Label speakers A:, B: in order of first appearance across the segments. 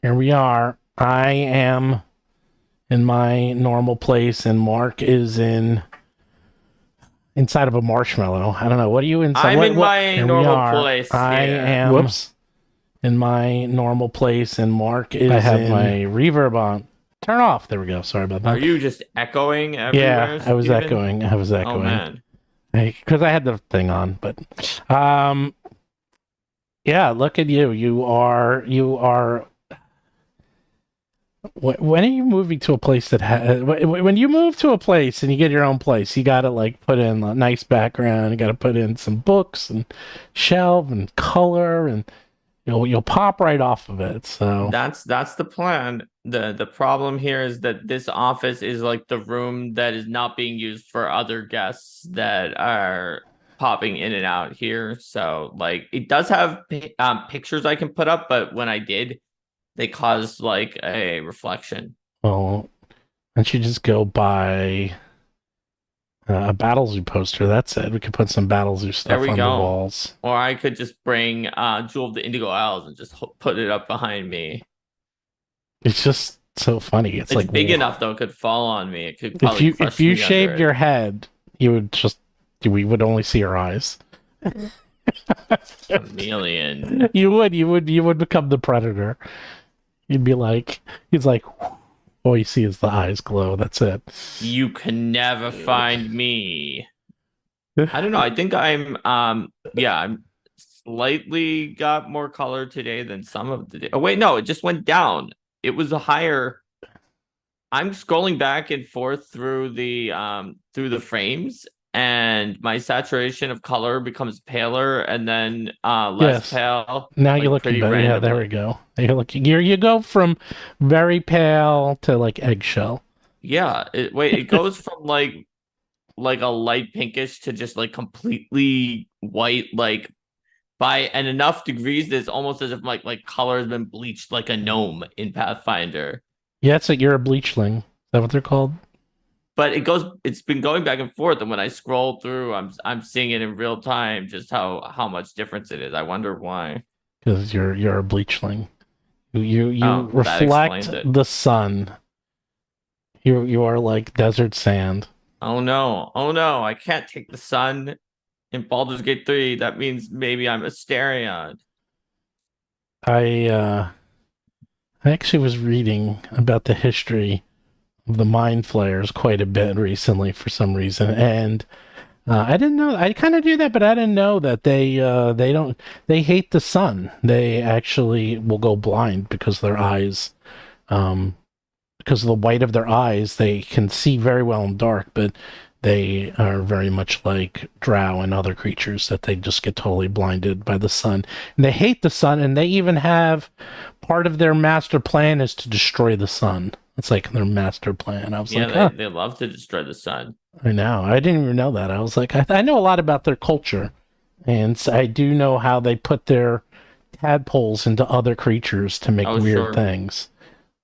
A: Here we are. I am in my normal place, and Mark is inside of a marshmallow. I don't know. What are you inside?
B: I'm
A: What?
B: in
A: What?
B: my
A: Here we
B: normal
A: are.
B: place
A: I
B: here.
A: am
C: Whoops.
A: in my normal place, and Mark
C: I
A: is
C: have
A: in
C: my
A: reverb on. Turn off. There we go. Sorry about
B: Are
A: that.
B: you just echoing
A: Yeah,
B: everywhere,
A: I was
B: Steven?
A: echoing. I was
B: Oh
A: echoing
B: man.
A: because I had the thing on. But um, yeah. Look at you. You are. When are you moving to a place that when you move to a place and you get your own place, you got to like put in a nice background. You got to put in some books and shelf and color, and you'll pop right off of it. So
B: That's the plan. The problem here is that this office is like the room that is not being used for other guests that are popping in and out here. So like it does have pictures I can put up, but when I did, they caused like a reflection.
A: well, why don't you just go buy a Battlezoo poster? That's it. We could put some Battlezoo
B: There
A: stuff
B: we
A: on the
B: go.
A: walls.
B: Or I could just bring Jewel of the Indigo Isles and just put it up behind me.
A: It's just so funny. It's
B: It's
A: like
B: big enough though, it could fall on me. It could
A: if
B: probably
A: you
B: crush me under
A: shaved
B: it.
A: your head, you would just we would only see your eyes.
B: Chameleon.
A: You would become the predator. You'd be like, he's like, all you see is the eyes glow. That's it.
B: You can never find me. I don't know. I think I'm slightly got more color today than some of the day. Oh wait, no, it just went down. It was a higher. I'm scrolling back and forth through the frames, and my saturation of color becomes paler and then less
A: Yes.
B: pale,
A: Now you're
B: like
A: looking
B: pretty
A: better. Yeah, there we
B: randomly.
A: go. You're looking. You go from very pale to like eggshell.
B: Yeah, it goes from like a light pinkish to just like completely white, like by and enough degrees that it's almost as if like color has been bleached like a gnome in Pathfinder.
A: Yeah, it's like you're a bleachling. Is that what they're called?
B: But it's been going back and forth, and when I scroll through, I'm seeing it in real time just how much difference it is. I wonder why.
A: Because you're a bleachling. You
B: Oh, that
A: reflect
B: explains it.
A: the sun. You are like desert sand.
B: Oh no. Oh no, I can't take the sun in Baldur's Gate 3. That means maybe I'm a Asterion.
A: I uh I actually was reading about the history of the mind flayers quite a bit recently for some reason, and I didn't know. I kind of knew that, but I didn't know that they don't they hate the sun. They actually will go blind because their eyes um because of the white of their eyes, they can see very well in dark, but they are very much like drow and other creatures that they just get totally blinded by the sun. And they hate the sun, and they even have part of their master plan is to destroy the sun. It's like their master plan. I was
B: Yeah,
A: like, huh,
B: they love to destroy the sun.
A: I know. I didn't even know that. I was like, I know a lot about their culture, and so I do know how they put their tadpoles into other creatures to make
B: Oh,
A: weird
B: sure.
A: things.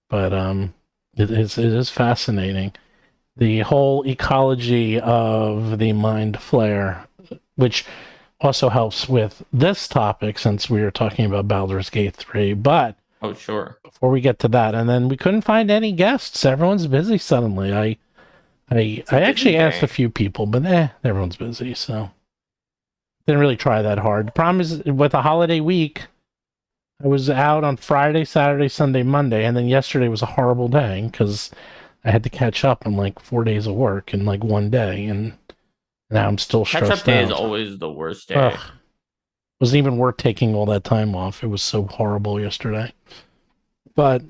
A: But it is fascinating. The whole ecology of the mind flare, which also helps with this topic since we were talking about Baldur's Gate 3. But
B: Oh, sure.
A: before we get to that, and then we couldn't find any guests. Everyone's busy suddenly. I
B: It's a
A: I
B: busy
A: actually asked a
B: day.
A: few people, but everyone's busy, so didn't really try that hard. The problem is with a holiday week, I was out on Friday, Saturday, Sunday, Monday, and then yesterday was a horrible day because I had to catch up on like 4 days of work in like one day, and now I'm still
B: Catch up
A: stressed
B: day is
A: out.
B: always the worst
A: Ugh,
B: day.
A: wasn't even worth taking all that time off. It was so horrible yesterday. But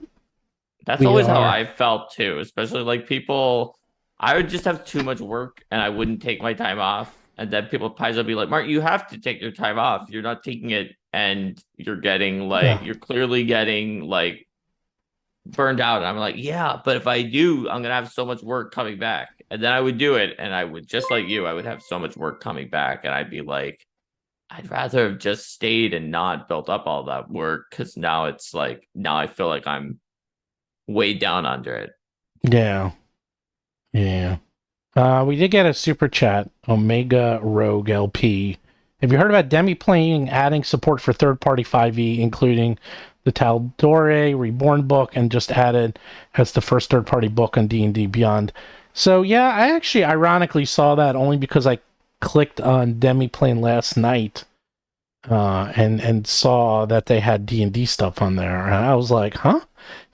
B: That's
A: we
B: always how
A: are,
B: I felt too, especially like people, I would just have too much work and I wouldn't take my time off. And then people pies up be like, Mark, you have to take your time off. You're not taking it and you're getting like,
A: yeah,
B: you're clearly getting like burned out. And I'm like, yeah, but if I do, I'm gonna have so much work coming back. And then I would do it and I would just like you, I would have so much work coming back and I'd be like, I'd rather have just stayed and not built up all that work because now it's like now I feel like I'm way down under it.
A: yeah, yeah. We did get a super chat, Omega Rogue LP, Have you heard about Demiplane adding support for third-party 5e, including the Taldore Reborn book, and just added as the first third-party book on D&D Beyond? So yeah, I actually ironically saw that only because I clicked on Demiplane last night, and saw that they had D&D stuff on there, and I was like, huh?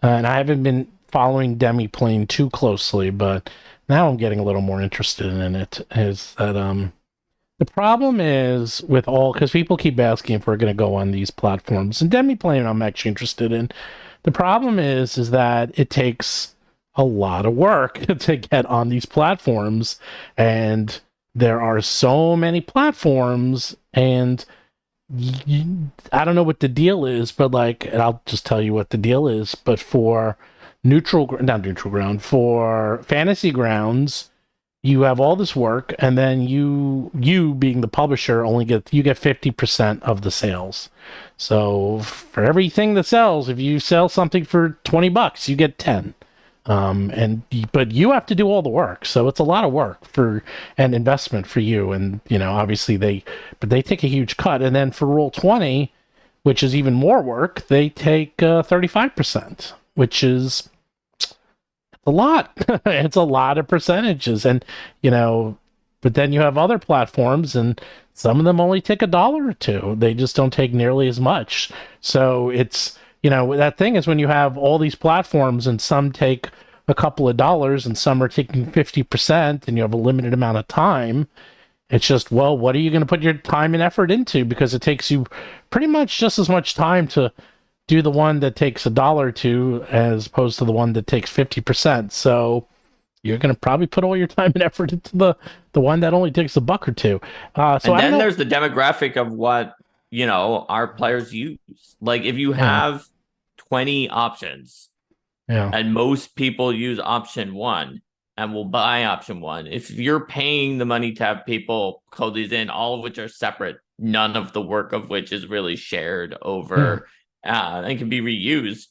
A: And I haven't been following Demiplane too closely, but now I'm getting a little more interested in it. Is that the problem is with all, because people keep asking if we're going to go on these platforms, and Demiplane I'm actually interested in. The problem is that it takes a lot of work to get on these platforms, and there are so many platforms, and I don't know what the deal is, but like, and I'll just tell you what the deal is. But for not neutral ground, for fantasy grounds, you have all this work, and then you being the publisher only get 50% of the sales. So for everything that sells, if you sell something for $20, you get 10. But you have to do all the work, so it's a lot of work for an investment for you. And obviously they take a huge cut. And then for Roll20, which is even more work, they take 35%, which is a lot. It's a lot of percentages. And but then you have other platforms, and some of them only take $1 or $2. They just don't take nearly as much. So it's that thing is, when you have all these platforms and some take a couple of dollars and some are taking 50%, and you have a limited amount of time, it's just, well, what are you going to put your time and effort into? Because it takes you pretty much just as much time to do the one that takes $1 or $2 as opposed to the one that takes 50%. So you're going to probably put all your time and effort into the one that only takes $1 or $2. So
B: And
A: I don't
B: then
A: know.
B: there's the demographic of what, our players use. Like if you
A: Yeah.
B: have 20 options
A: Yeah.
B: and most people use option one and will buy option one, if you're paying the money to have people code these in, all of which are separate, none of the work of which is really shared
A: Yeah.
B: over and can be reused.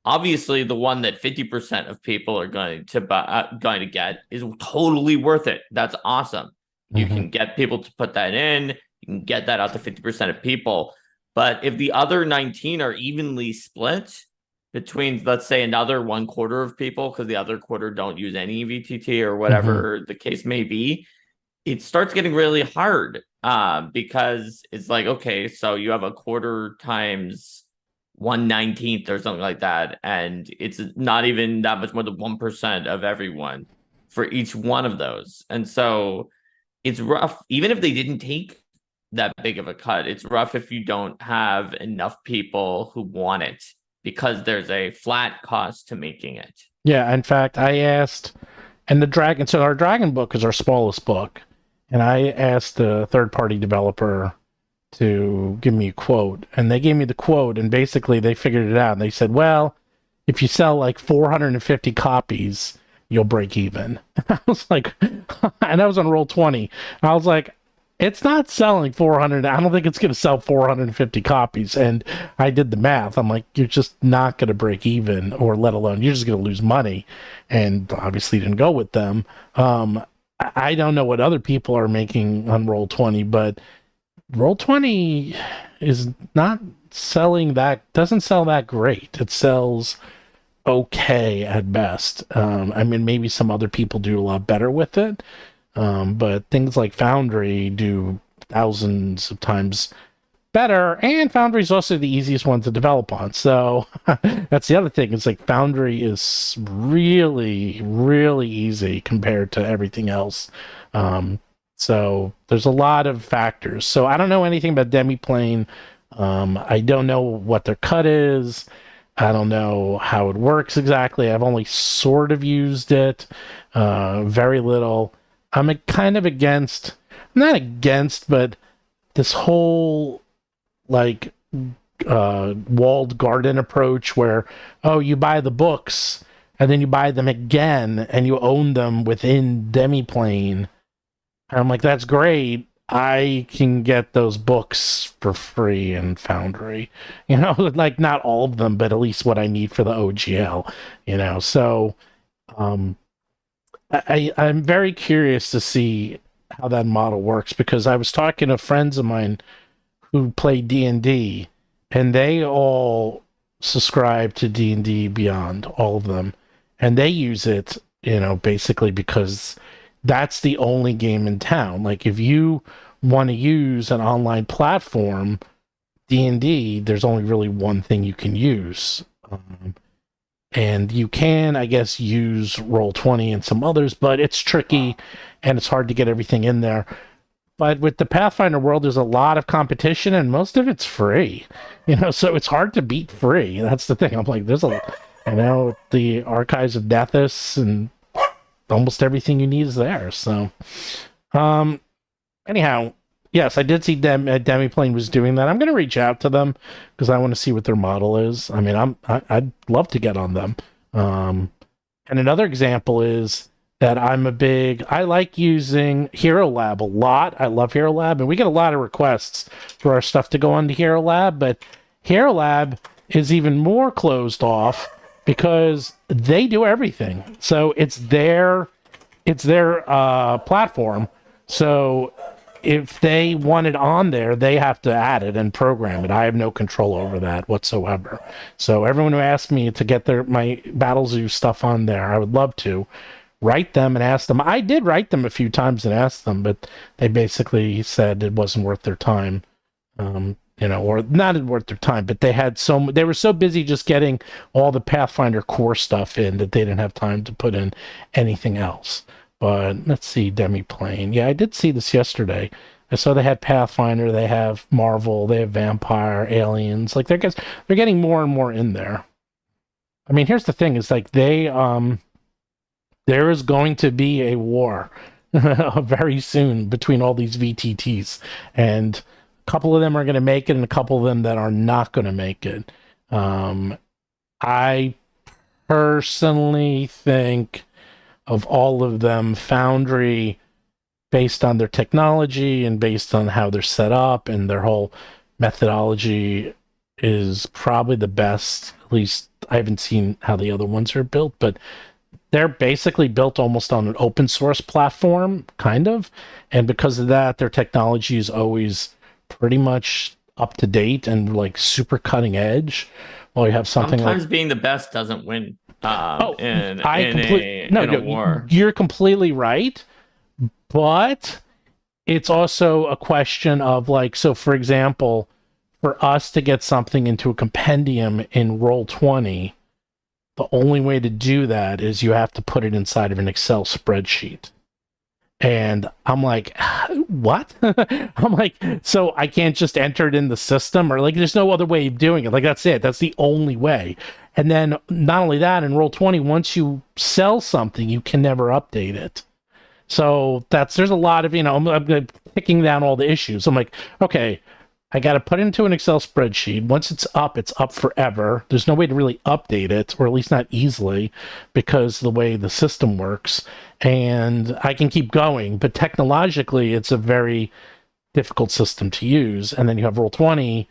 B: Obviously, the one that 50% of people are going to going to get is totally worth it. That's awesome. You
A: Mm-hmm.
B: can get people to put that in. You can get that out to 50% of people. But if the other 19 are evenly split between, let's say, another 1/4 of people, because the other quarter don't use any VTT or
A: Mm-hmm.
B: whatever the case may be, it starts getting really hard because it's like, okay, so you have a quarter times 1/19 or something like that, and it's not even that much more than 1% of everyone for each one of those. And so it's rough, even if they didn't take that big of a cut. It's rough if you don't have enough people who want it because there's a flat cost to making it.
A: Yeah. In fact, I asked, and the dragon. So our dragon book is our smallest book, and I asked the third-party developer to give me a quote, and they gave me the quote, and basically they figured it out. And they said, well, if you sell like 450 copies, you'll break even. I was like, and that was on Roll20. I was like, it's not selling 400. I don't think it's going to sell 450 copies. And I did the math. I'm like, you're just not going to break even, or let alone you're just going to lose money. And obviously didn't go with them. I don't know what other people are making on Roll20, but Roll20 is not selling that, doesn't sell that great. It sells okay at best. I mean, maybe some other people do a lot better with it. But things like Foundry do thousands of times better, and Foundry is also the easiest one to develop on. So that's the other thing. It's like Foundry is really, really easy compared to everything else. So there's a lot of factors. So I don't know anything about Demiplane. I don't know what their cut is. I don't know how it works exactly. I've only sort of used it, very little. I'm kind of against, not against, but this whole like walled garden approach where, oh, you buy the books and then you buy them again and you own them within Demiplane. And I'm like, that's great. I can get those books for free in Foundry. Like not all of them, but at least what I need for the OGL, So um I'm very curious to see how that model works because I was talking to friends of mine who play D&D, and they all subscribe to D&D Beyond, all of them, and they use it, basically because that's the only game in town. Like if you want to use an online platform, D&D, there's only really one thing you can use. And you can, I guess, use Roll20 and some others, but it's tricky and it's hard to get everything in there. But with the Pathfinder world, there's a lot of competition and most of it's free. So it's hard to beat free. That's the thing. I'm like, the Archives of Nethys and almost everything you need is there. So, um, anyhow, yes, I did see Demiplane was doing that. I'm going to reach out to them because I want to see what their model is. I mean, I'd love to get on them. And another example is that I like using Hero Lab a lot. I love Hero Lab, and we get a lot of requests for our stuff to go onto Hero Lab, but Hero Lab is even more closed off because they do everything. So it's their platform. So if they want it on there, they have to add it and program it. I have no control over that whatsoever. So everyone who asks me to get my Battlezoo stuff on there, I would love to write them and ask them. I did write them a few times and ask them, but they basically said it wasn't worth their time. Or not worth their time, but they were so busy just getting all the Pathfinder core stuff in that they didn't have time to put in anything else. But let's see, Demiplane. Yeah, I did see this yesterday. I saw they had Pathfinder, they have Marvel, they have Vampire, Aliens. Like they're getting more and more in there. I mean, here's the thing: is like there is going to be a war very soon between all these VTTs, and a couple of them are going to make it, and a couple of them that are not going to make it. I personally think of all of them, Foundry, based on their technology and based on how they're set up and their whole methodology, is probably the best. At least I haven't seen how the other ones are built, but they're basically built almost on an open source platform, kind of. And because of that, their technology is always pretty much up to date and like super cutting edge. While you have something
B: Sometimes being the best doesn't win. In a war.
A: You're completely right, but it's also a question of like, so for example, for us to get something into a compendium in Roll20, the only way to do that is you have to put it inside of an Excel spreadsheet. And I'm like, what? I'm like, so I can't just enter it in the system, or like there's no other way of doing it. Like that's it. That's the only way. And then not only that, in Roll20, once you sell something, you can never update it. So there's a lot of, I'm picking down all the issues. I'm like, okay, I got to put it into an Excel spreadsheet. Once it's up forever. There's no way to really update it, or at least not easily, because of the way the system works. And I can keep going, but technologically, it's a very difficult system to use. And then you have Roll20,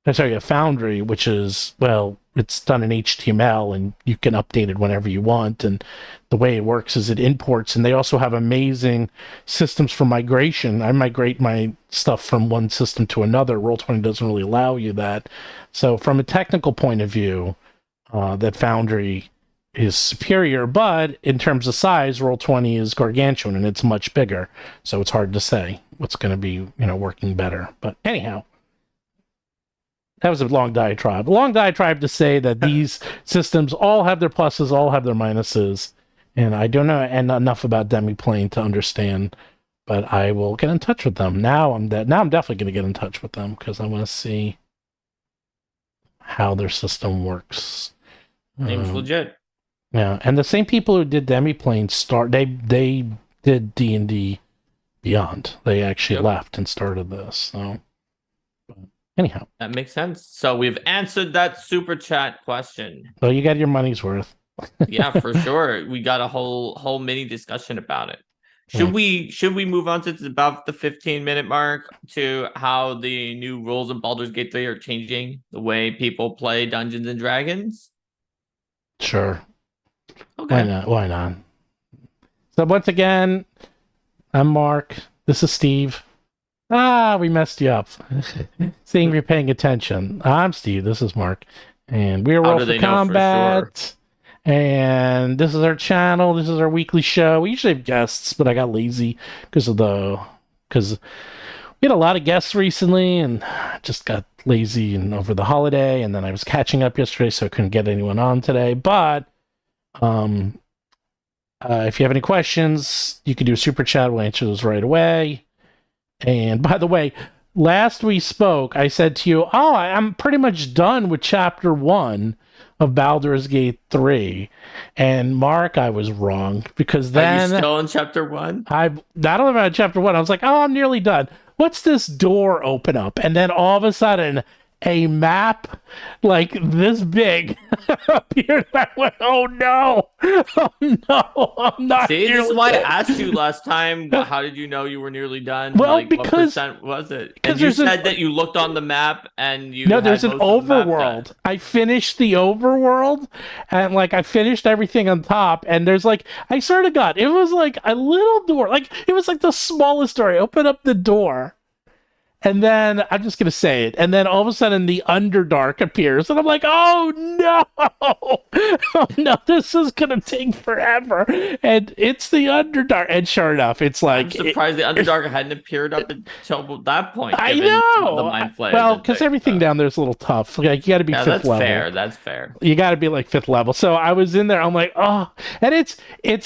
A: you have Foundry, which is, well, it's done in HTML and you can update it whenever you want. And the way it works is it imports, and they also have amazing systems for migration. I migrate my stuff from one system to another. Roll20 doesn't really allow you that. So from a technical point of view, that Foundry is superior, but in terms of size, Roll20 is gargantuan and it's much bigger. So it's hard to say what's going to be, working better. But anyhow, that was a long diatribe. A long diatribe to say that these systems all have their pluses, all have their minuses. And I don't know enough about Demiplane to understand, but I will get in touch with them. Now I'm definitely going to get in touch with them because I want to see how their system works.
B: Seems legit.
A: Yeah, and the same people who did Demiplane they did D&D Beyond. They actually left and started this. So anyhow,
B: that makes sense. So we've answered that super chat question.
A: So you got your money's worth.
B: Yeah, for sure. We got a whole mini discussion about it. Should we move on to about the 15-minute mark to how the new rules of Baldur's Gate 3 are changing the way people play Dungeons and Dragons?
A: Sure.
B: Okay.
A: Why not? So once again, I'm Mark. This is Steve. Ah, we messed you up. Seeing if you're paying attention. I'm Steve. This is Mark. And we are
B: How
A: Roll
B: do
A: for
B: they know for sure?
A: Combat. And this is our channel. This is our weekly show. We usually have guests, but I got lazy because we had a lot of guests recently and just got lazy and over the holiday. And then I was catching up yesterday, so I couldn't get anyone on today. But um, if you have any questions, you can do a super chat. We'll answer those right away. And by the way, last we spoke, I said to you, "Oh, I'm pretty much done with chapter 1 of Baldur's Gate 3." And Mark, I was wrong because
B: Are you
A: then
B: still in chapter 1?
A: I not only about chapter 1, I was like, "Oh, I'm nearly done. What's this door open up?" And then all of a sudden, a map like this big appeared. I went, "Oh no. Oh no. I'm not
B: See, this is
A: nearly
B: why I
A: done."
B: asked you last time. How did you know you were nearly done?
A: Well,
B: Like, what
A: because
B: percent was it?
A: because
B: And you
A: there's an
B: said that you looked on the map and you
A: No,
B: had
A: there's an
B: most of the map
A: overworld.
B: done.
A: I finished the overworld and like I finished everything on top. And there's like, I swear to God, it was like a little door. Like it was like the smallest door. I opened up the door and then I'm just gonna say it. And then all of a sudden the Underdark appears, and I'm like, oh no, oh no, this is gonna take forever. And it's the Underdark, and sure enough, it's
B: I'm
A: like
B: surprised the Underdark hadn't appeared up until that point,
A: I
B: given some of the
A: know.
B: mind flayers
A: Well,
B: and
A: because
B: things.
A: everything down there is a little tough. Like you got to be
B: Yeah,
A: fifth
B: that's
A: level.
B: fair. That's fair.
A: You got to be like fifth level. So I was in there. I'm like, oh, and it's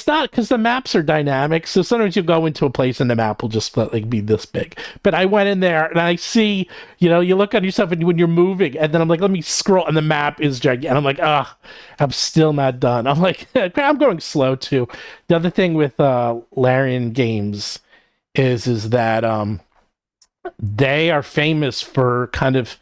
A: not because the maps are dynamic. So sometimes you go into a place and the map will just like be this big. But I went in there and I see, you look at yourself and when you're moving, and then I'm like, let me scroll, and the map is gigantic. And I'm like, ah, I'm still not done. I'm like, I'm going slow too. The other thing with Larian Games is that they are famous for kind of,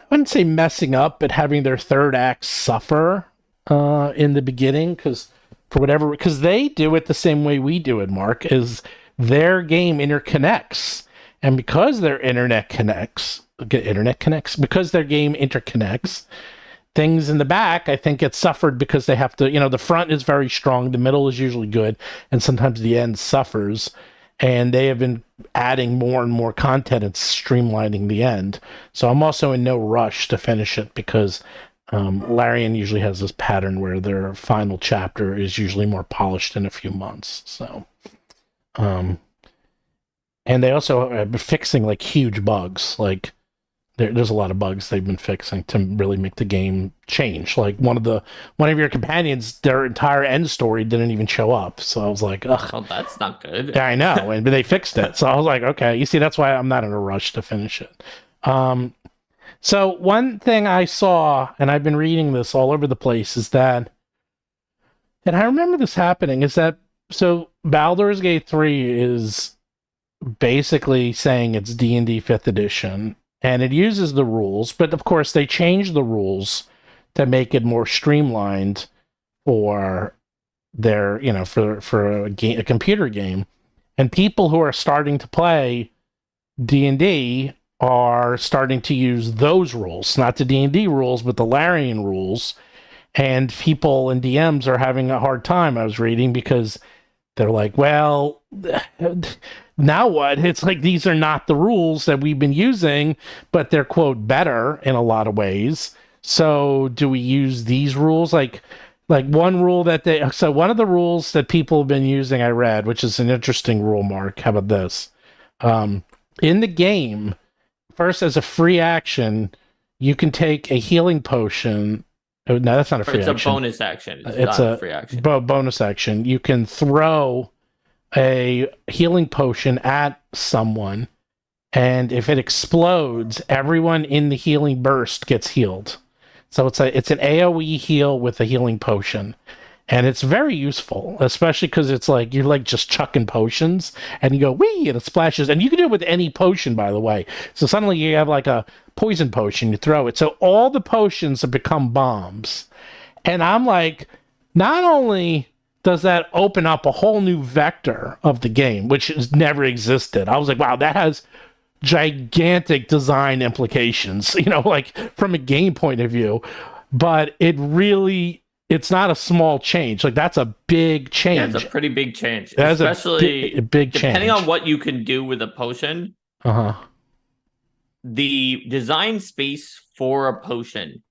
A: I wouldn't say messing up, but having their third act suffer in the beginning because they do it the same way we do it. Mark, is their game interconnects, and because because their game interconnects, things in the back I think get suffered because they have to. The front is very strong, the middle is usually good, and sometimes the end suffers. And they have been adding more and more content and streamlining the end. So I'm also in no rush to finish it because Larian usually has this pattern where their final chapter is usually more polished in a few months. So, and they also have been fixing like huge bugs. Like there's a lot of bugs they've been fixing to really make the game change. Like one of your companions, their entire end story didn't even show up. So I was like, ugh.
B: Well, that's not good.
A: Yeah, I know, and they fixed it. So I was like, okay, you see, that's why I'm not in a rush to finish it. So one thing I saw, and I've been reading this all over the place, is that, and I remember this happening, is that so Baldur's Gate 3 is basically saying it's D&D 5th edition, and it uses the rules, but of course they changed the rules to make it more streamlined for their, for a computer game. And people who are starting to play D&D are starting to use those rules, not the D&D rules, but the Larian rules. And people and DMs are having a hard time, I was reading, because they're like, well, now what? It's like these are not the rules that we've been using, but they're, quote, better in a lot of ways. So do we use these rules? Like one rule so one of the rules that people have been using, I read, which is an interesting rule, Mark. How about this? In the game, first as a free action, you can take a healing potion. Oh, no, that's not a free action.
B: It's a bonus action.
A: It's
B: not
A: a
B: a free action.
A: Bonus action. You can throw a healing potion at someone, and if it explodes, everyone in the healing burst gets healed. So it's an AoE heal with a healing potion. And it's very useful, especially because it's like you're like just chucking potions and you go wee and it splashes. And you can do it with any potion, by the way. So suddenly you have like a poison potion, you throw it. So all the potions have become bombs. And I'm like, not only does that open up a whole new vector of the game, which has never existed. I was like, wow, that has gigantic design implications, like from a game point of view. But it really it's not a small change. Like that's a big
B: Yeah, it's a
A: change.
B: pretty big change,
A: That's a
B: especially
A: big
B: depending on
A: change.
B: what you can do with a potion.
A: Uh-huh.
B: The design space for a potion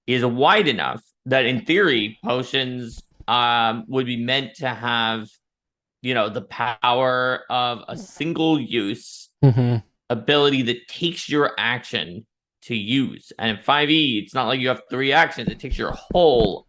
B: is wide enough that in theory potions would be meant to have the power of a single use
A: Mm-hmm.
B: ability that takes your action to use. And in 5e, it's not like you have three actions, it takes your whole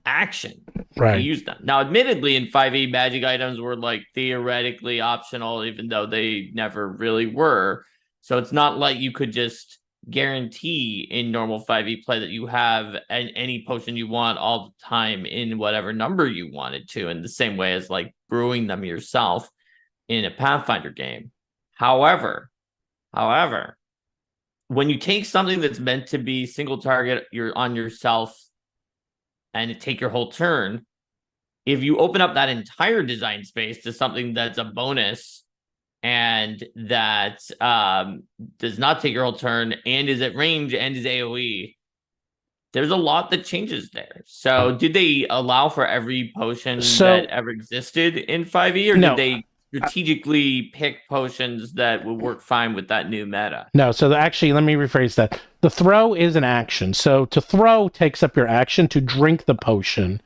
B: action to
A: Right.
B: use them. Now, admittedly, in 5e, magic items were like theoretically optional, even though they never really were. So it's not like you could just guarantee in normal 5e play that you have any potion you want all the time in whatever number you wanted to, in the same way as like brewing them yourself in a Pathfinder game. However, when you take something that's meant to be single target, you're on yourself and it take your whole turn, if you open up that entire design space to something that's a bonus and that does not take your whole turn and is at range and is AoE, there's a lot that changes there. So did they allow for every potion that
A: So
B: ever existed in 5e, or did
A: no,
B: they strategically pick potions that would work fine with that new meta?
A: no. So actually, let me rephrase that. The throw is an action. So to throw takes up your action. To drink the potion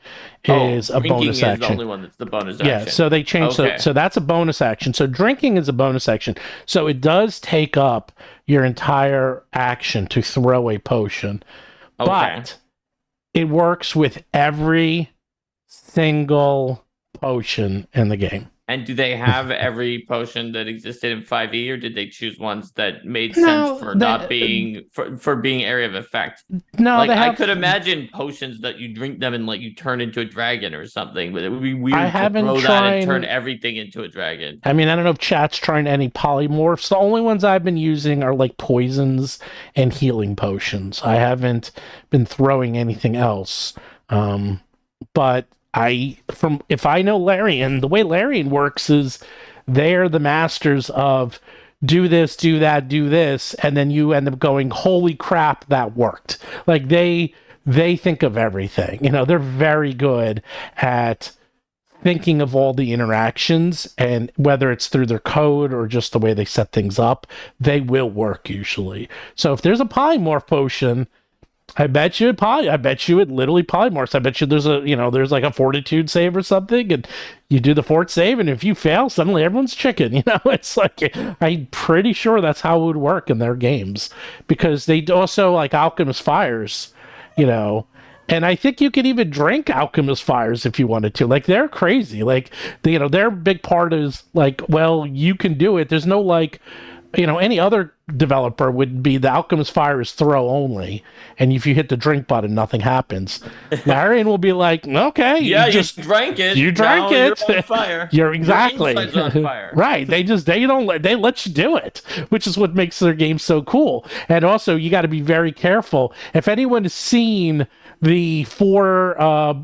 B: Oh,
A: is a
B: drinking
A: bonus
B: is the
A: action.
B: only one that's the bonus
A: Yeah,
B: action.
A: so they changed
B: Okay.
A: so that's a bonus action. So drinking is a bonus action. So it does take up your entire action to throw a potion.
B: Okay.
A: But it works with every single potion in the game.
B: And do they have every potion that existed in 5e, or did they choose ones that made sense
A: No,
B: for not being for being area of effect?
A: no,
B: Like
A: they
B: I
A: have.
B: could imagine potions that you drink them and like you turn into a dragon or something, but it would be
A: I
B: weird to
A: haven't
B: throw that and turn
A: tried.
B: everything into a dragon.
A: I mean, I don't know if chat's trying any polymorphs. The only ones I've been using are like poisons and healing potions. I haven't been throwing anything else. But from if I know Larian, the way Larian works is they're the masters of do this, do that, do this, and then you end up going, holy crap, that worked. Like they think of everything. They're very good at thinking of all the interactions, and whether it's through their code or just the way they set things up, they will work usually. So if there's a polymorph potion, I bet you it literally polymorphs. I bet you there's like a fortitude save or something, and you do the fort save, and if you fail, suddenly everyone's chicken. It's like I'm pretty sure that's how it would work in their games, because they also like Alchemist Fires, you know, and I think you could even drink Alchemist Fires if you wanted to. Like they're crazy. Like their big part is like, well, you can do it. There's no like, any other developer would be the Alchemist Fire is throw only, and if you hit the drink button, nothing happens. Larian will be like, okay,
B: Yeah,
A: you just
B: drank it.
A: you drank
B: Now
A: it.
B: You're on fire.
A: You're exactly
B: Your inside's on fire.
A: right. They let you do it, which is what makes their game so cool. And also, you got to be very careful. If anyone has seen the four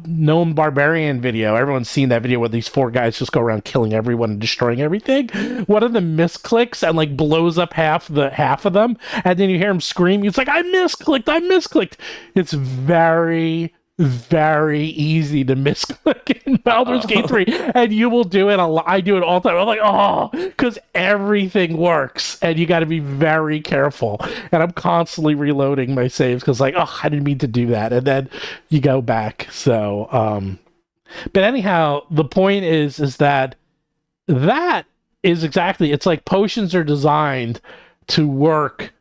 A: gnome barbarian video, everyone's seen that video where these four guys just go around killing everyone and destroying everything. One of them misclicks and like blows up half of them, and then you hear him scream. It's like, I misclicked. It's very, very easy to misclick in Baldur's Gate 3, and you will do it a lot. I do it all the time. I'm like, oh, because everything works, and you got to be very careful. And I'm constantly reloading my saves because, like, oh, I didn't mean to do that, and then you go back. So, but anyhow, the point is that is exactly. It's like potions are designed to work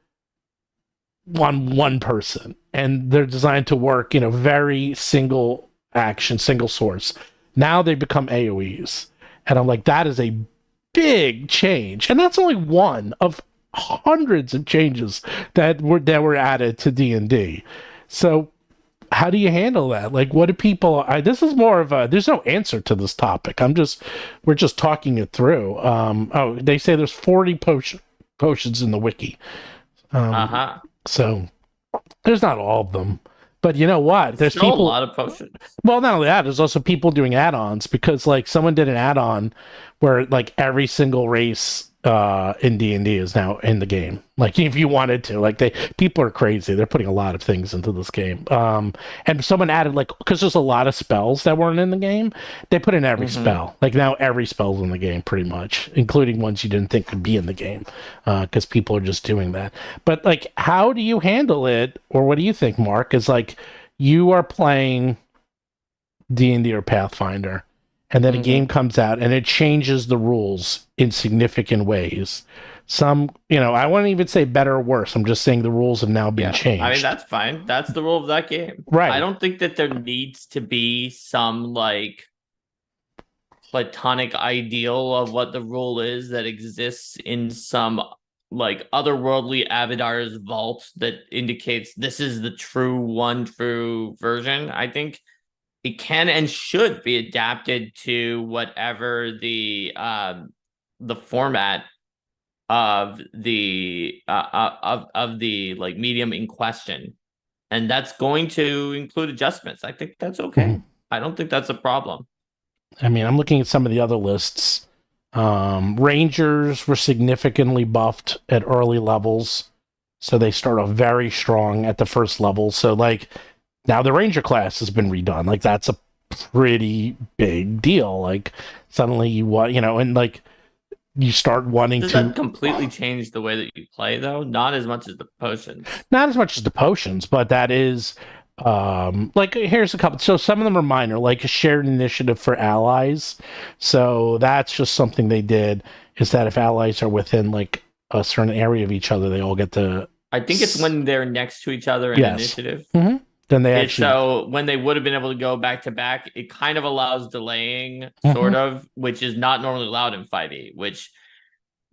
A: on one person, and they're designed to work very single action, single source. Now they become AoEs, and I'm like, that is a big change, and that's only one of hundreds of changes that were added to D&D. So how do you handle that? Like, what do people this is more of a, there's no answer to this topic. We're just talking it through. They say there's 40 potions in the wiki. So there's not all of them, but you know what? There's
B: Still
A: people.
B: a lot of potions.
A: Well, not only that, there's also people doing add-ons, because like someone did an add-on where like every single race in D&D is now in the game. Like if you wanted to, like people are crazy. They're putting a lot of things into this game. And someone added like because there's a lot of spells that weren't in the game, they put in every
B: Hmm.
A: spell. Like now every spell's in the game pretty much, including ones you didn't think could be in the game, because people are just doing that. But like, how do you handle it, or what do you think, Mark? Is like you are playing D&D or Pathfinder, and then a game
B: Hmm.
A: comes out and it changes the rules in significant ways. Some, I wouldn't even say better or worse. I'm just saying the rules have now been
B: Yeah, I mean
A: changed.
B: that's fine. That's the rule of that game. I
A: Right.
B: don't think that there needs to be some like platonic ideal of what the rule is that exists in some like otherworldly Avidar's vault that indicates this is the true version. I think it can and should be adapted to whatever the format of the like medium in question, and that's going to include adjustments. I think that's okay.
A: Mhm.
B: I don't think that's a problem.
A: I mean, I'm looking at some of the other lists. Rangers were significantly buffed at early levels, so they start off very strong at the first level. So, like, now the Ranger class has been redone. Like, that's a pretty big deal. Like, suddenly and like you start wanting
B: Does
A: to
B: that completely change the way that you play though? Not as much as the potions.
A: not as much as the potions, but that is like here's a couple. So some of them are minor, like a shared initiative for allies. So that's just something they did is that if allies are within like a certain area of each other, they all get to
B: I think it's when they're next to each other in
A: yes.
B: initiative.
A: Hmm. Then they
B: It's
A: actually
B: so when they would have been able to go back to back, it kind of allows delaying,
A: hmm
B: sort of, which is not normally allowed in 5e, which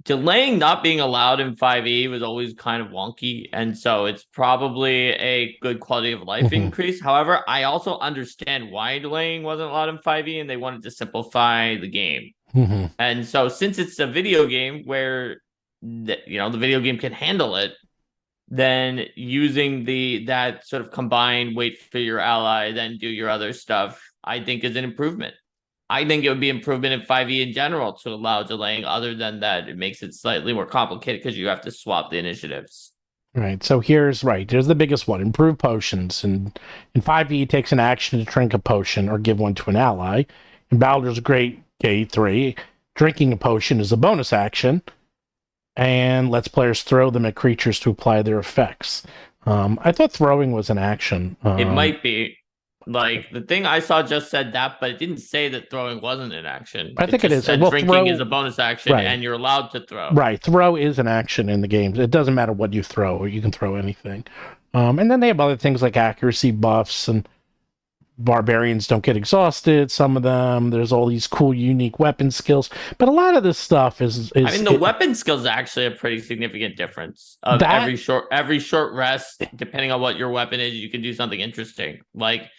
B: delaying not being allowed in 5e was always kind of wonky. And so it's probably a good quality of life
A: hmm
B: increase. However, I also understand why delaying wasn't allowed in 5e and they wanted to simplify the game.
A: hmm
B: And so since it's a video game where the video game can handle it, then using the that sort of combined wait for your ally, then do your other stuff, I think is an improvement. I think it would be improvement in 5e in general to allow delaying. Other than that, it makes it slightly more complicated because you have to swap the initiatives.
A: Right. So here's the biggest one: improve potions. And in 5e, it takes an action to drink a potion or give one to an ally. In Baldur's Great Gate 3, drinking a potion is a bonus action and lets players throw them at creatures to apply their effects. I thought throwing was an action.
B: It might be like the thing I saw just said that, but it didn't say that throwing wasn't an action.
A: I
B: It
A: think it
B: just
A: is.
B: said
A: Well,
B: drinking is
A: throw,
B: a bonus action
A: right,
B: and you're allowed to throw.
A: right. Throw is an action in the game. It doesn't matter what you throw, or you can throw anything. And then they have other things like accuracy buffs and barbarians don't get exhausted. Some of them, there's all these cool, unique weapon skills. But a lot of this stuff is
B: I mean, the weapon skill is actually a pretty significant difference. Of
A: that.
B: every short rest, depending on what your weapon is, you can do something interesting. Like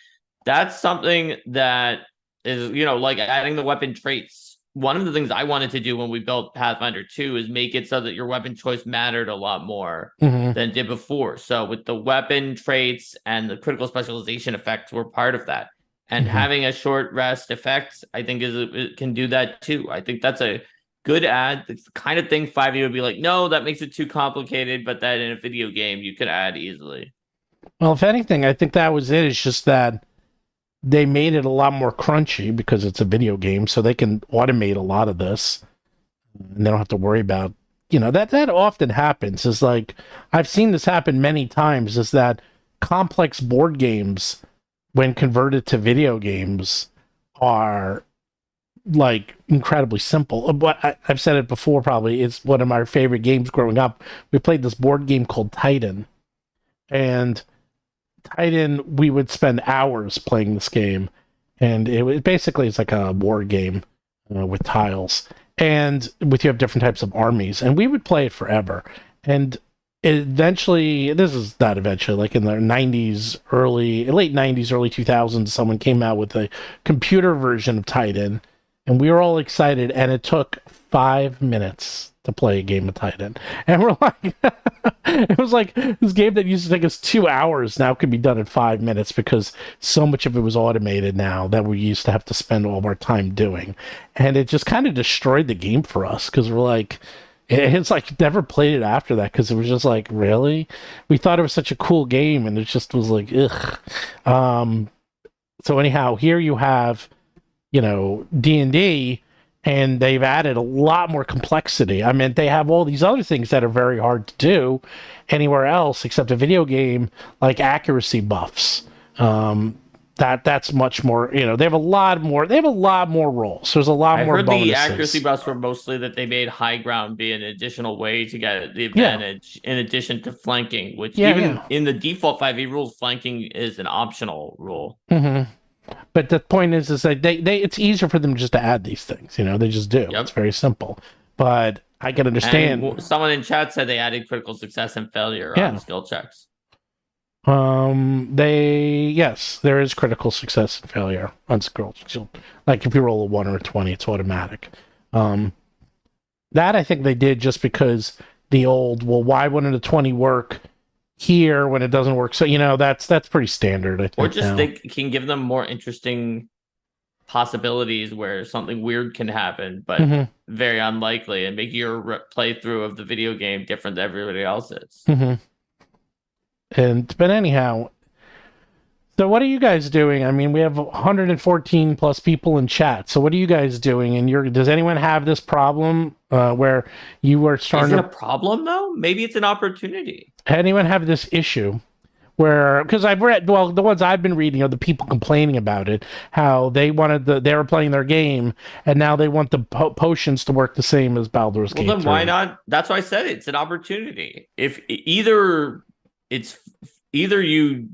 B: that's something that is, like adding the weapon traits. One of the things I wanted to do when we built Pathfinder 2 is make it so that your weapon choice mattered a lot more
A: Mhm,
B: than it did before. So with the weapon traits and the critical specialization effects were part of that. And
A: mhm.
B: having a short rest effect, I think it can do that too. I think that's a good add. It's the kind of thing 5e would be like, no, that makes it too complicated, but that in a video game you could add easily.
A: Well, if anything, I think that was it. It's just that they made it a lot more crunchy because it's a video game, so they can automate a lot of this, and they don't have to worry about that often happens. Is like I've seen this happen many times. Is that complex board games when converted to video games are like incredibly simple. But I've said it before. Probably it's one of my favorite games growing up. We played this board game called Titan, and Titan, we would spend hours playing this game, and it was basically it's like a war game with tiles, and with you have different types of armies, and we would play it forever. And eventually, this is not eventually, like in the '90s, late '90s, early 2000s, someone came out with a computer version of Titan, and we were all excited, and it took 5 minutes to play a game of Titan. And we're like, it was like this game that used to take us 2 hours now could be done in 5 minutes because so much of it was automated now that we used to have to spend all of our time doing. And it just kind of destroyed the game for us because we're like, It's like never played it after that because it was just like, really? We thought it was such a cool game, and it just was like, ugh. Um, so anyhow, here you have, D&D, and they've added a lot more complexity. I mean, they have all these other things that are very hard to do anywhere else except a video game, like accuracy buffs. Um, that's much more. They have a lot more. They have a lot more roles. There's a lot
B: I
A: more
B: heard the accuracy
A: bonuses.
B: buffs were mostly that they made high ground be an additional way to get the
A: Yeah,
B: advantage in addition to flanking, which
A: yeah,
B: even
A: yeah.
B: in the default 5e rules, flanking is an optional rule.
A: hmm But the point is that it's easier for them just to add these things. They just do. It's
B: Yep.
A: very simple. But I can
B: And
A: understand.
B: someone in chat said they added critical success and failure on
A: Yeah.
B: skill checks.
A: Yes, there is critical success and failure on scroll. Like if you roll a 1 or a 20, it's automatic. Um, that I think they did just because well, why wouldn't a 20 work here when it doesn't work? So, that's pretty standard, I
B: Or
A: think,
B: just
A: now.
B: they can give them more interesting possibilities where something weird can happen, but
A: hmm
B: very unlikely, and make your playthrough of the video game different than everybody else's.
A: hmm but anyhow, so what are you guys doing? I mean, we have 114 plus people in chat. So what are you guys doing? And does anyone have this problem where you are
B: Is
A: starting
B: it a
A: to?
B: problem though? Maybe it's an opportunity.
A: Anyone have this issue where? Because I've read, well, the ones I've been reading are the people complaining about it, how they were playing their game and now they want the potions to work the same as Baldur's
B: Well,
A: Gate
B: then why
A: 3.
B: not? That's why I said it's an opportunity. If either it's either you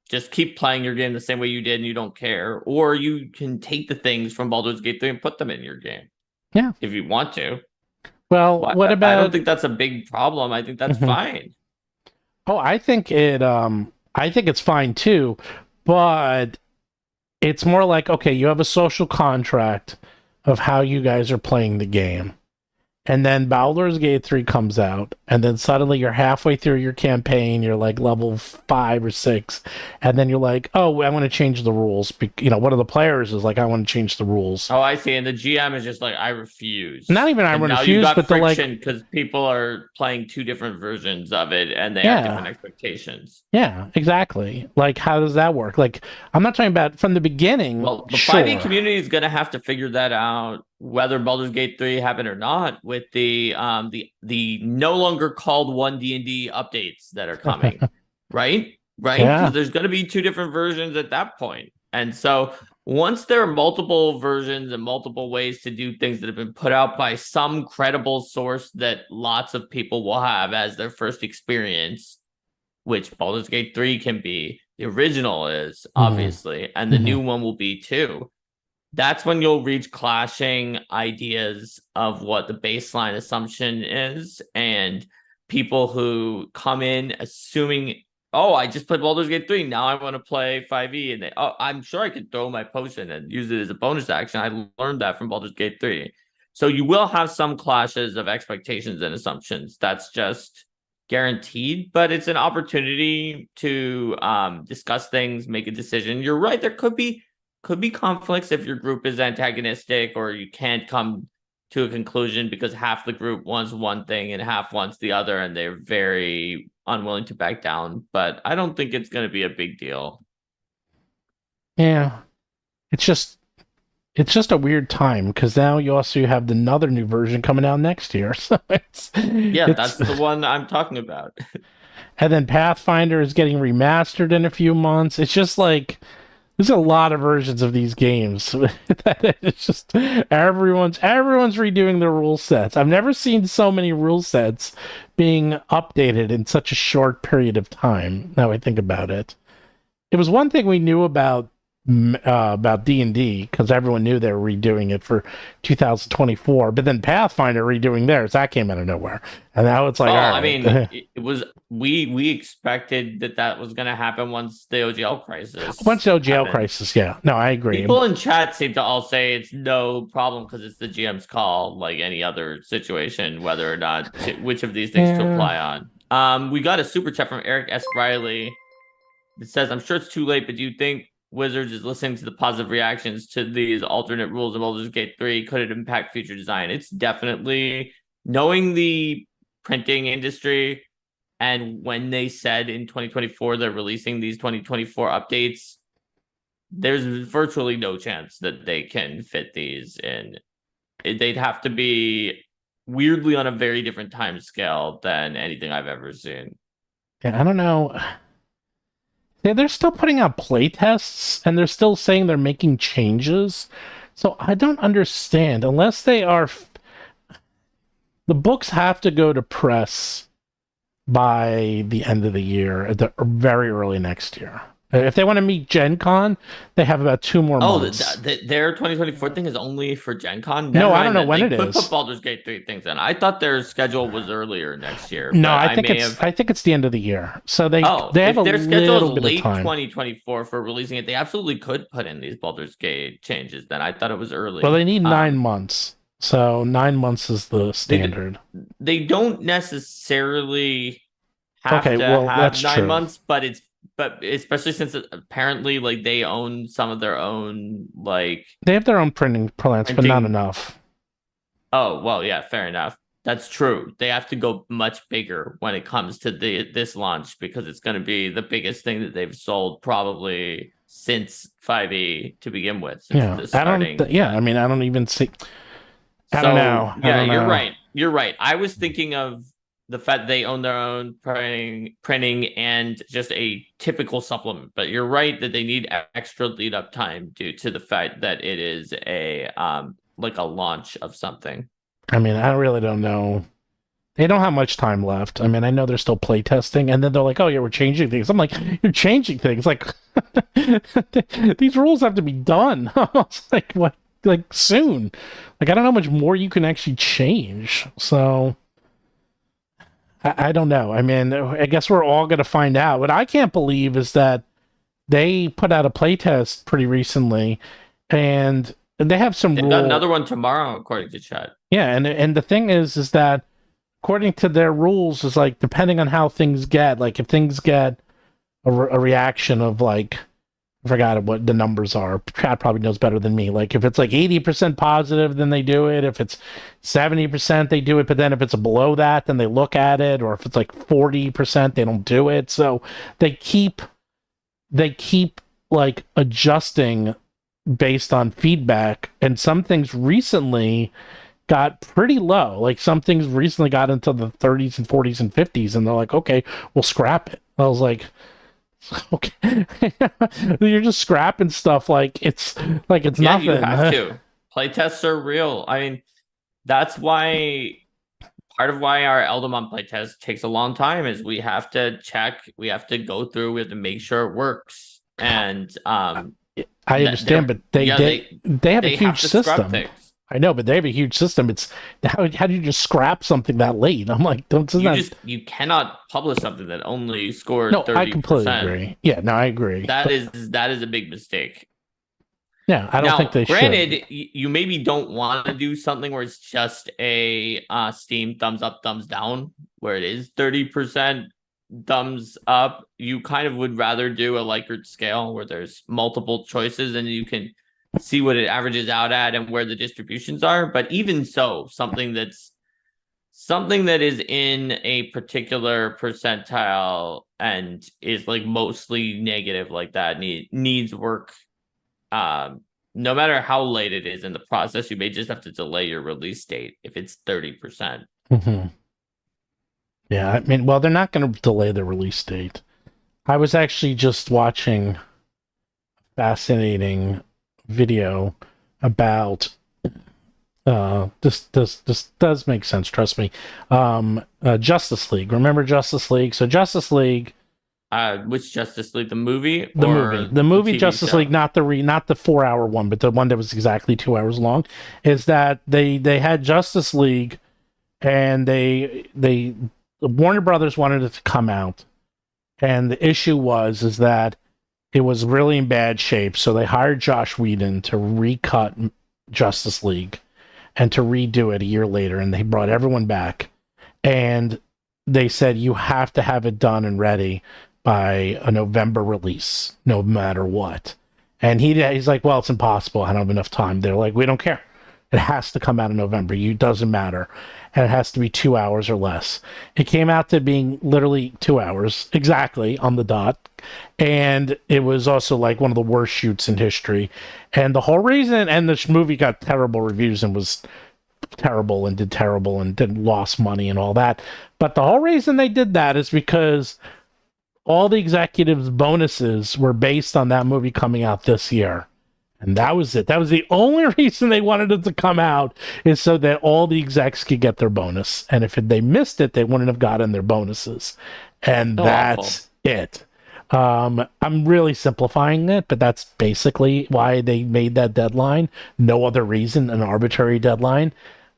B: just keep playing your game the same way you did and you don't care, or you can take the things from Baldur's Gate 3 and put them in your game
A: Yeah.
B: if you want to.
A: Well,
B: But
A: what
B: I don't
A: about?
B: think that's a big problem. I think that's
A: Mhm.
B: fine.
A: Oh, I think it's fine too, but it's more like, okay, you have a social contract of how you guys are playing the game. And then Baldur's Gate 3 comes out, and then suddenly you're halfway through your campaign, you're like level 5 or 6, and then you're like, oh, I want to change the rules. One of the players is like, I want to change the rules.
B: Oh, I see. And the GM is just like, I refuse.
A: Not even I
B: And
A: want to
B: now you
A: refuse,
B: got
A: but they're like,
B: friction because people are playing two different versions of it and they have different
A: yeah,
B: expectations.
A: yeah, exactly. Like, how does that work? Like, I'm not talking about from the beginning,
B: Well, the 5e
A: sure.
B: community is going to have to figure that out, whether Baldur's Gate 3 happened or not, with the no longer called 1D&D updates that are coming, right? Right? Because
A: Yeah.
B: there's going to be two different versions at that point. And so once there are multiple versions and multiple ways to do things that have been put out by some credible source that lots of people will have as their first experience, which Baldur's Gate 3 can be, the original is,
A: Mhm.
B: obviously, and the
A: Mhm.
B: new one will be too. That's when you'll reach clashing ideas of what the baseline assumption is, and people who come in assuming, oh, I just played Baldur's Gate 3, now I want to play 5e, and I'm sure I could throw my potion and use it as a bonus action. I learned that from Baldur's Gate 3. So you will have some clashes of expectations and assumptions. That's just guaranteed, but it's an opportunity to discuss things, make a decision. You're right, there could be conflicts if your group is antagonistic or you can't come to a conclusion because half the group wants one thing and half wants the other, and they're very unwilling to back down. But I don't think it's going to be a big deal.
A: Yeah. It's just it's just a weird time because now you also have another new version coming out next year. So
B: Yeah,
A: it's
B: that's the one I'm talking about.
A: and then Pathfinder is getting remastered in a few months. It's just like there's a lot of versions of these games. It's just everyone's redoing their rule sets. I've never seen so many rule sets being updated in such a short period of time. Now I think about it. It was one thing we knew about D&D because everyone knew they were redoing it for 2024, but then Pathfinder redoing theirs, that came out of nowhere, and now it's like,
B: Well,
A: all
B: I mean,
A: right.
B: it was we expected that was going to happen once the OGL crisis
A: Once no jail
B: happened.
A: crisis, yeah, no, I agree.
B: People in chat seem to all say it's no problem because it's the GM's call, like any other situation, whether or not which of these things to
A: Yeah.
B: apply on. We got a super chat from Eric S. Riley that says, "I'm sure it's too late, but do you think Wizards is listening to the positive reactions to these alternate rules of Baldur's Gate 3? Could it impact future design?" It's definitely knowing the printing industry, and when they said in 2024 they're releasing these 2024 updates, there's virtually no chance that they can fit these in. They'd have to be weirdly on a very different time scale than anything I've ever seen.
A: Yeah, I don't know. Yeah, they're still putting out play tests and they're still saying they're making changes. So I don't understand unless they are the books have to go to press by the end of the year, very early next year. If they want to meet Gen Con, they have about 2 more months.
B: Their 2024 thing is only for Gen Con.
A: No,
B: Never
A: I don't
B: mind
A: know
B: that
A: when
B: they
A: it
B: could put
A: is.
B: Baldur's Gate 3 things in. I thought their schedule was earlier next year,
A: No,
B: but
A: I
B: I
A: think
B: may
A: it's
B: have.
A: I think it's the end of the year. So
B: Oh,
A: they have
B: if
A: a
B: their schedule
A: little
B: is
A: bit of
B: late
A: time.
B: 2024 for releasing it, they absolutely could put in these Baldur's Gate changes. Then I thought it was
A: Well, they
B: early.
A: need 9 months. So 9 months is the
B: They
A: standard.
B: they don't necessarily have
A: Okay,
B: to
A: well,
B: have
A: that's
B: nine
A: true.
B: months, but especially since apparently like they own some of their own like
A: They have their own printing plants, but not
B: printing.
A: enough.
B: Oh well, yeah, fair enough. That's true. They have to go much bigger when it comes to this launch because it's going to be the biggest thing that they've sold probably since 5e to begin with, since
A: Yeah,
B: the
A: I don't.
B: starting.
A: Yeah, I mean, I don't even see. I don't
B: So
A: know. I
B: yeah,
A: don't
B: you're
A: know.
B: right. You're right. I was thinking of the fact they own their own printing and just a typical supplement. But you're right that they need extra lead up time due to the fact that it is a like a launch of something.
A: I mean, I really don't know. They don't have much time left. I mean, I know they're still playtesting, and then they're like, "Oh yeah, we're changing things." I'm like, "You're changing things? Like these rules have to be done." I was like, "What? Like soon?" Like I don't know how much more you can actually change. So I don't know. I mean, I guess we're all gonna find out. What I can't believe is that they put out a playtest pretty recently, and they have some
B: They've got
A: rule.
B: another one tomorrow, according to chat.
A: Yeah, and the thing is that according to their rules is like depending on how things get, like if things get a reaction of like I forgot what the numbers are. Chad probably knows better than me. Like if it's like 80% positive, then they do it. If it's 70%, they do it. But then if it's below that, then they look at it. Or if it's like 40%, they don't do it. So they keep like adjusting based on feedback. And some things recently got pretty low. Like some things recently got into the 30s and 40s and 50s, and they're like, okay, we'll scrap it. I was like, okay, you're just scrapping stuff like it's
B: Yeah, you
A: nothing.
B: have to. Playtests are real. I mean, that's why part of why our Eldamon playtest takes a long time is we have to check, we have to go through, we have to make sure it works. And
A: I understand,
B: they're
A: but
B: yeah,
A: they have a
B: they have
A: huge
B: to scrap
A: system.
B: things.
A: I know, but they have a huge system. It's how do you just scrap something that late? I'm like, don't isn't that
B: You cannot publish something that only scored
A: no, I completely
B: 30%.
A: agree. Yeah, no, I agree.
B: That
A: But
B: is a big mistake.
A: yeah, I don't think
B: Now,
A: they should.
B: granted, you maybe don't want to do something where it's just a Steam thumbs up, thumbs down, where it is 30% thumbs up. You kind of would rather do a Likert scale where there's multiple choices and you can see what it averages out at and where the distributions are. But even so, something that is in a particular percentile and is like mostly negative like that needs work. No matter how late it is in the process, you may just have to delay your release date if it's 30%.
A: Hmm. Yeah, I mean, well, they're not going to delay the release date. I was actually just watching a fascinating video about this does make sense, trust me. Justice League. Remember Justice League? So Justice League,
B: Which Justice League, the movie
A: the
B: or
A: movie. The movie
B: TV
A: Justice League,
B: show?
A: not the 4 hour one, but the one that was exactly 2 hours long, is that they had Justice League and they Warner Brothers wanted it to come out. And the issue is that it was really in bad shape. So they hired Josh Whedon to recut Justice League and to redo it a year later. And they brought everyone back. And they said, you have to have it done and ready by a November release, no matter what. And he's like, well, it's impossible. I don't have enough time. They're like, we don't care. It has to come out in November. It doesn't matter. And it has to be 2 hours or less. It came out to being literally 2 hours exactly on the dot. And it was also like one of the worst shoots in history. And the whole reason, and this movie got terrible reviews and was terrible and did terrible and did lost money and all that. But the whole reason they did that is because all the executives' bonuses were based on that movie coming out this year. And that was it. That was the only reason they wanted it to come out, is so that all the execs could get their bonus. And if they missed it, they wouldn't have gotten their bonuses. And that's it. I'm really simplifying it, but that's basically why they made that deadline. No other reason, an arbitrary deadline.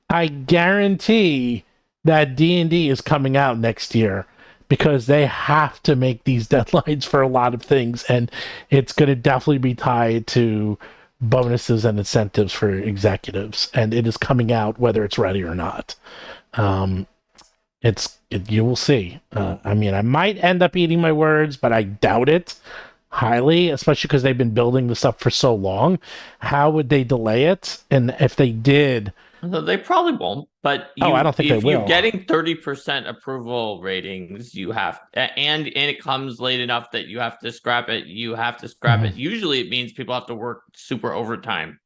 A: I guarantee that D&D is coming out next year, because they have to make these deadlines for a lot of things, and it's going to definitely be tied to bonuses and incentives for executives, and it is coming out whether it's ready or not. You will see. I mean, I might end up eating my words, but I doubt it highly, especially because they've been building the stuff for so long. How would they delay it? And if they did,
B: so they probably won't, but
A: I don't think they will.
B: If you're getting 30% approval ratings, you have, and it comes late enough that you have to scrap it. You have to scrap it. Usually, it means people have to work super overtime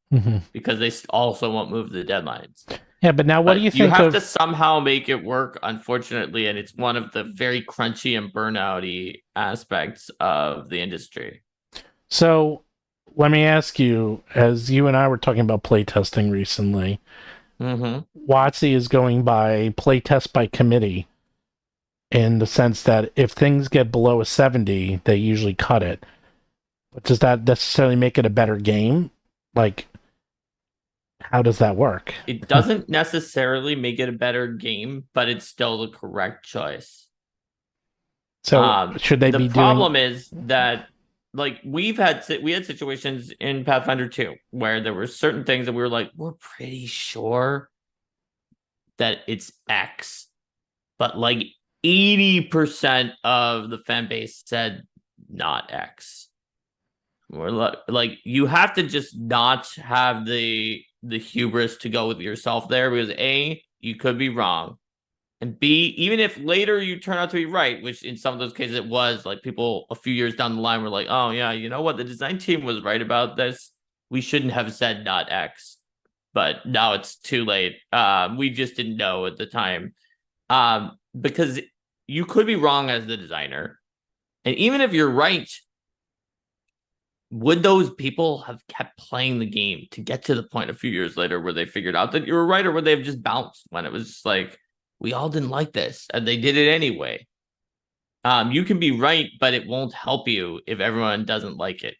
B: because they also won't move the deadlines.
A: Yeah, but now what do you think?
B: You have to somehow make it work, unfortunately, and it's one of the very crunchy and burnouty aspects of the industry.
A: So, let me ask you, as you and I were talking about playtesting recently. WotC is going by playtest by committee, in the sense that if things get below a 70, they usually cut it. But does that necessarily make it a better game? Like, how does that work?
B: It doesn't necessarily make it a better game, but it's still the correct choice.
A: So should they be doing...
B: The problem is that, like, we had situations in Pathfinder 2 where there were certain things that we were like, we're pretty sure that it's X, but like 80% of the fan base said not X. We're like, you have to just not have the hubris to go with yourself there, because A, you could be wrong. And B, even if later you turn out to be right, which in some of those cases it was, like, people a few years down the line were like, oh yeah, you know what? The design team was right about this. We shouldn't have said not X. But now it's too late. We just didn't know at the time. Because you could be wrong as the designer. And even if you're right, would those people have kept playing the game to get to the point a few years later where they figured out that you were right, or would they have just bounced when it was just like, we all didn't like this, and they did it anyway? You can be right, but it won't help you if everyone doesn't like it,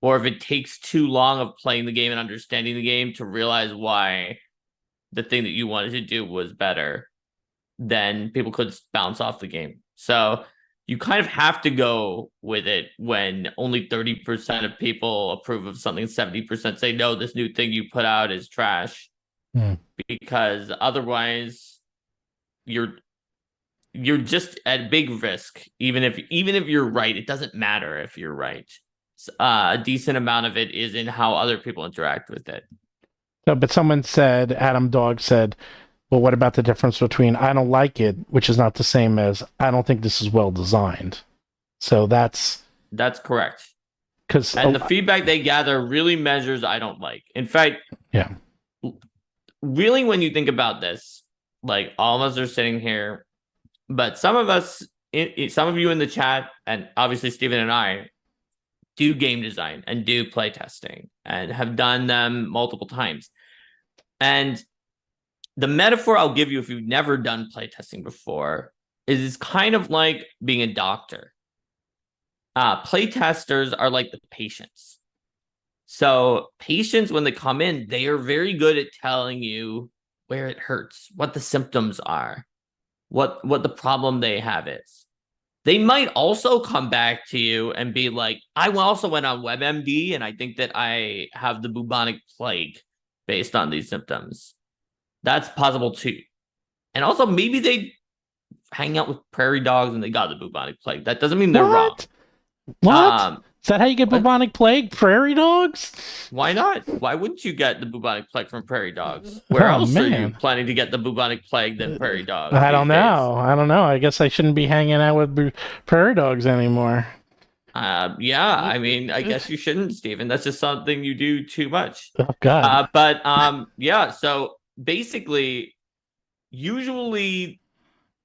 B: or if it takes too long of playing the game and understanding the game to realize why the thing that you wanted to do was better. Then people could bounce off the game. So you kind of have to go with it when only 30% of people approve of something, 70% say, no, this new thing you put out is trash. Because otherwise you're just at big risk. Even if you're right, it doesn't matter if you're right. A decent amount of it is in how other people interact with it.
A: No, but someone said, Adam Dog said, well, what about the difference between I don't like it, which is not the same as I don't think this is well designed? So that's
B: correct. And the feedback they gather really measures I don't like. In fact,
A: yeah,
B: really, when you think about this, like, all of us are sitting here, but some of us, some of you in the chat, and obviously Steven and I, do game design and do playtesting and have done them multiple times. And the metaphor I'll give you, if you've never done playtesting before, is it's kind of like being a doctor. Playtesters are like the patients. So patients, when they come in, they are very good at telling you where it hurts, what the symptoms are, what the problem they have is. They might also come back to you and be like, I also went on WebMD and I think that I have the bubonic plague based on these symptoms. That's possible too. And also, maybe they hang out with prairie dogs and they got the bubonic plague. That doesn't mean they're wrong.
A: What? Is that how you get
B: What?
A: bubonic plague? Prairie dogs?
B: Why not? Why wouldn't you get the bubonic plague from prairie dogs? Where
A: Oh
B: else are you
A: man.
B: planning to get the bubonic plague than prairie dogs
A: I
B: these
A: don't
B: days?
A: know. I don't know. I guess I shouldn't be hanging out with prairie dogs anymore.
B: Yeah, I mean, I guess you shouldn't, Stephen. That's just something you do too much.
A: Oh God.
B: But yeah. So basically, usually,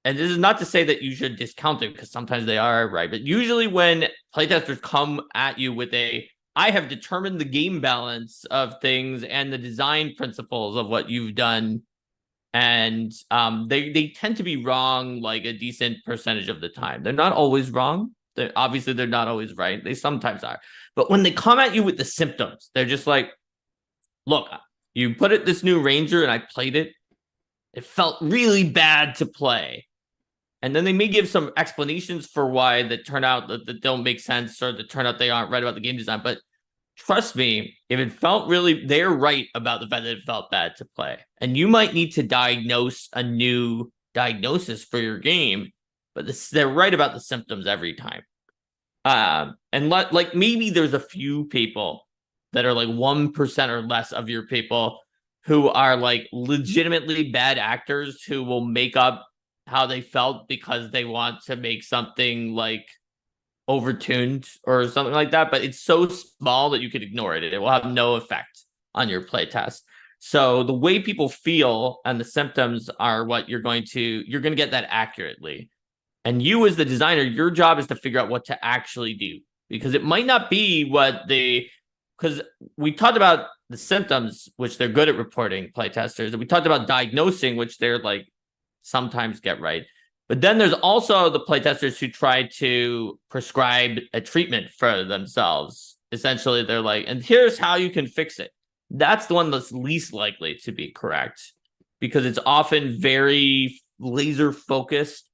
B: and this is not to say that you should discount it because sometimes they are right, but usually when playtesters come at you with I have determined the game balance of things and the design principles of what you've done, and they tend to be wrong like a decent percentage of the time. They're not always wrong. Obviously they're not always right. They sometimes are, but when they come at you with the symptoms, they're just like, look, you put it this new ranger and I played it. It felt really bad to play. And then they may give some explanations for why that turn out that don't make sense or that turn out they aren't right about the game design. But trust me, if it felt really, they're right about the fact that it felt bad to play. And you might need to diagnose a new diagnosis for your game, but they're right about the symptoms every time. And like maybe there's a few people that are like 1% or less of your people who are like legitimately bad actors who will make up how they felt because they want to make something like overtuned or something like that. But it's so small that you could ignore it. It will have no effect on your playtest. So the way people feel and the symptoms are what you're going to get that accurately. And you as the designer, your job is to figure out what to actually do, because it might not be because we talked about the symptoms, which they're good at reporting, playtesters, and we talked about diagnosing, which they're like sometimes get right. But then there's also the playtesters who try to prescribe a treatment for themselves. Essentially, they're like, and here's how you can fix it. That's the one that's least likely to be correct because it's often very laser focused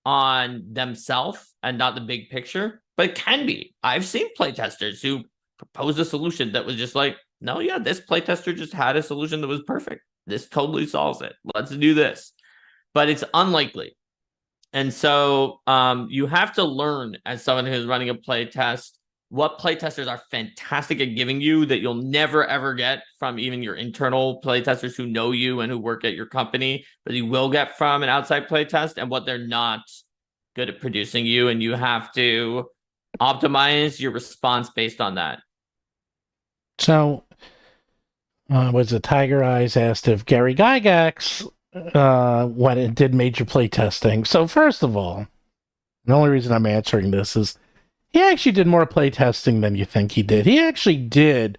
B: on themselves and not the big picture. But it can be. I've seen playtesters who proposed a solution that was just like, no, yeah, this playtester just had a solution that was perfect. This totally solves it. Let's do this. But it's unlikely. And so you have to learn as someone who's running a playtest what playtesters are fantastic at giving you that you'll never ever get from even your internal playtesters who know you and who work at your company, but you will get from an outside playtest, and what they're not good at producing you, and you have to optimize your response based on that.
A: So, was it Tiger Eyes asked if Gary Gygax when it did major play testing? So, first of all, the only reason I'm answering this is he actually did more play testing than you think he did. He actually did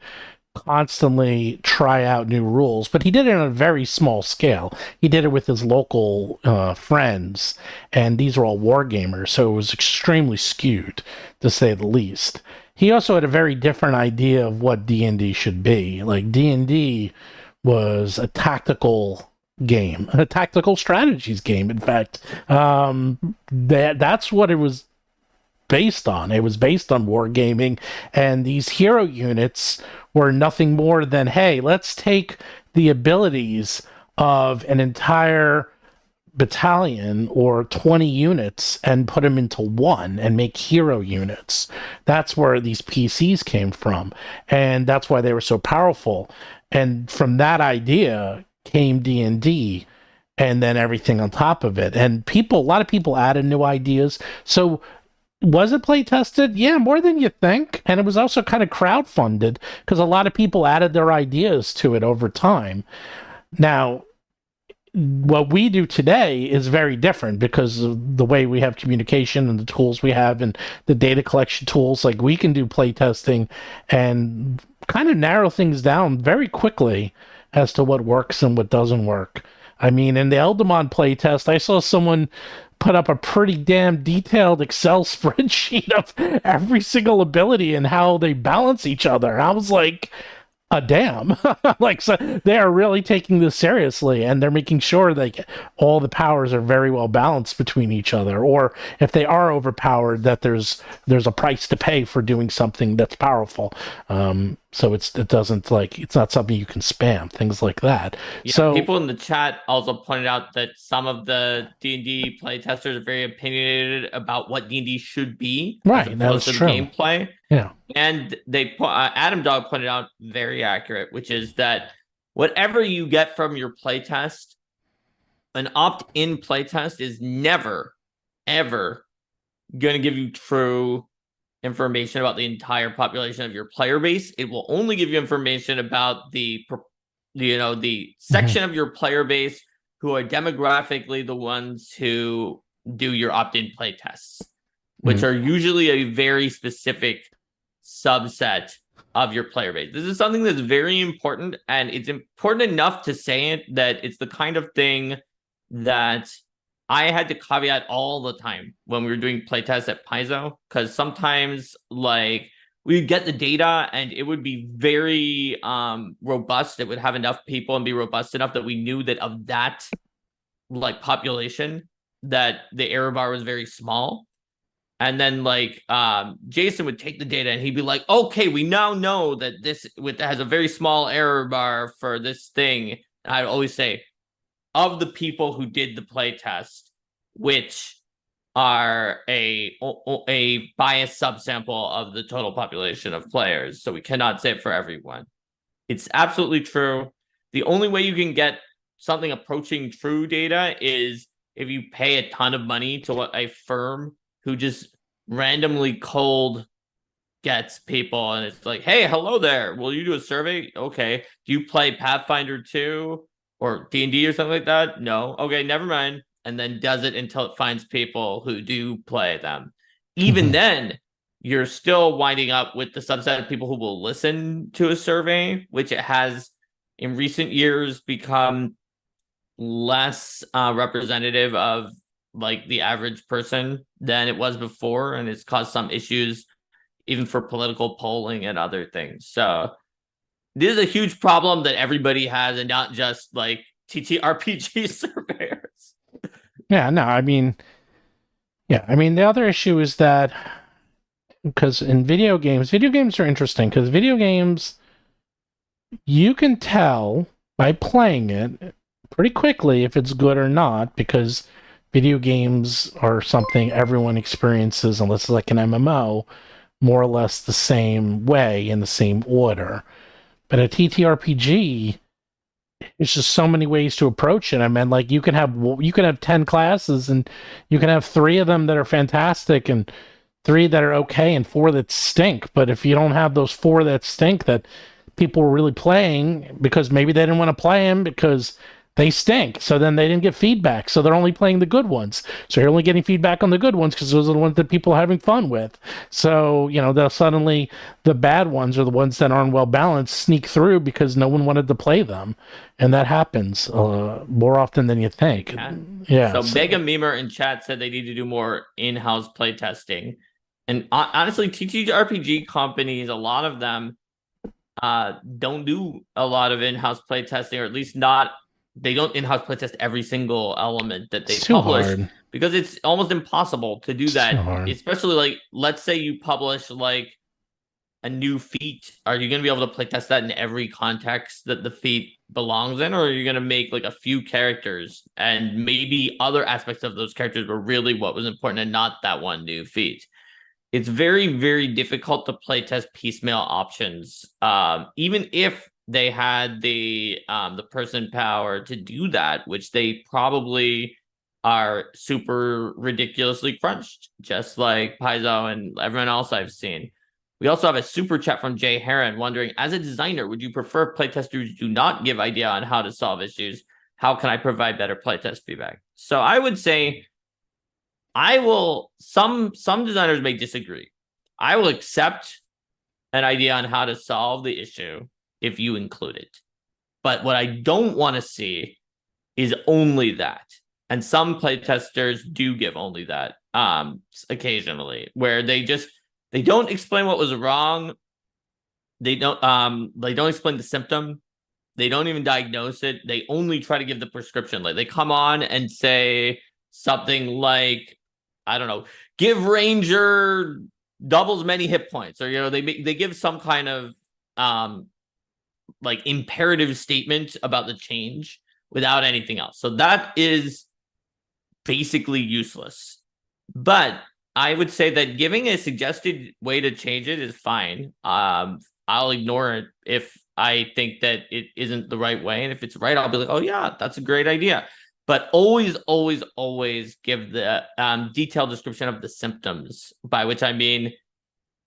A: constantly try out new rules, but he did it on a very small scale. He did it with his local friends, and these are all war gamers, so it was extremely skewed, to say the least. He also had a very different idea of what D&D should be. Like, D&D was a tactical game, a tactical strategies game, in fact. That's what it was based on. It was based on wargaming, and these hero units were nothing more than, hey, let's take the abilities of an entire battalion or 20 units and put them into one and make hero units. That's where these PCs came from, and that's why they were so powerful. And from that idea came D&D, and then everything on top of it. And a lot of people added new ideas. So was it play tested? Yeah, more than you think. And it was also kind of crowdfunded because a lot of people added their ideas to it over time. Now, what we do today is very different because of the way we have communication and the tools we have and the data collection tools. Like, we can do play testing and kind of narrow things down very quickly as to what works and what doesn't work. I mean, in the Eldamon playtest, I saw someone put up a pretty damn detailed Excel spreadsheet of every single ability and how they balance each other. I was like, damn. Like, so they are really taking this seriously, and they're making sure that all the powers are very well balanced between each other, or if they are overpowered, that there's a price to pay for doing something that's powerful. so it doesn't like it's not something you can spam, things like that.
B: Yeah,
A: So
B: people in the chat also pointed out that some of the D&D playtesters are very opinionated about what D&D should be as
A: right, that
B: opposed
A: is
B: to the
A: true.
B: gameplay.
A: Yeah.
B: And Adam Dog pointed out very accurate, which is that whatever you get from your playtest, an opt-in playtest is never, ever going to give you true information about the entire population of your player base. It will only give you information about the
A: Mhm.
B: section of your player base who are demographically the ones who do your opt-in play tests, which
A: Mm.
B: are usually a very specific subset of your player base. This is something that's very important, and it's important enough to say it that it's the kind of thing that I had to caveat all the time when we were doing playtests at Paizo, because sometimes like we'd get the data and it would be very robust. It would have enough people and be robust enough that we knew that of that like population that the error bar was very small. And then like Jason would take the data and he'd be like, okay, we now know that this has a very small error bar for this thing. And I'd always say, of the people who did the play test, which are a biased subsample of the total population of players. So we cannot say it for everyone. It's absolutely true. The only way you can get something approaching true data is if you pay a ton of money to a firm who just randomly cold gets people and it's like, hey, hello there. Will you do a survey? Okay. Do you play Pathfinder 2 or D&D or something like that? No. Okay, never mind. And then does it until it finds people who do play them. Even
A: Mhm.
B: then, you're still winding up with the subset of people who will listen to a survey, which it has in recent years become less representative of like the average person than it was before, and it's caused some issues even for political polling and other things. So this is a huge problem that everybody has, and not just like TTRPG surveyors.
A: Yeah, no, I mean, yeah, I mean the other issue is that because in video games are interesting because video games you can tell by playing it pretty quickly if it's good or not because video games are something everyone experiences unless it's like an MMO more or less the same way in the same order. But a TTRPG, there's just so many ways to approach it. I mean, like you can have 10 classes and you can have 3 of them that are fantastic and 3 that are okay and 4 that stink. But if you don't have those 4 that stink that people were really playing because maybe they didn't want to play them because they stink. So then they didn't get feedback. So they're only playing the good ones. So you're only getting feedback on the good ones because those are the ones that people are having fun with. So, you know, they'll suddenly the bad ones or the ones that aren't well balanced sneak through because no one wanted to play them. And that happens more often than you think.
B: Yeah.
A: Yeah.
B: So Mega
A: So,
B: Memer in chat said they need to do more in-house playtesting. And honestly, TTRPG companies, a lot of them don't do a lot of in-house playtesting, or at least not they don't in-house playtest every single element that
A: it's
B: they
A: too
B: publish,
A: hard.
B: because it's almost impossible to do
A: It's too
B: that,
A: hard.
B: especially like let's say you publish like a new feat. Are you going to be able to playtest that in every context that the feat belongs in, or are you going to make like a few characters and maybe other aspects of those characters were really what was important and not that one new feat? It's very, very difficult to playtest piecemeal options, even if they had the person power to do that, which they probably are super ridiculously crunched, just like Paizo and everyone else I've seen. We also have a super chat from Jay Heron wondering, as a designer, would you prefer playtesters do not give idea on how to solve issues? How can I provide better playtest feedback? So I would say I will some designers may disagree. I will accept an idea on how to solve the issue if you include it. But what I don't want to see is only that. And some playtesters do give only that occasionally, where they don't explain what was wrong. They don't explain the symptom. They don't even diagnose it. They only try to give the prescription. Like they come on and say something like, I don't know, give Ranger doubles many hit points, or they give some kind of like imperative statement about the change without anything else. So that is basically useless. But I would say that giving a suggested way to change it is fine. I'll ignore it if I think that it isn't the right way. And if it's right, I'll be like, oh, yeah, that's a great idea. But always, always, always give the detailed description of the symptoms, by which I mean,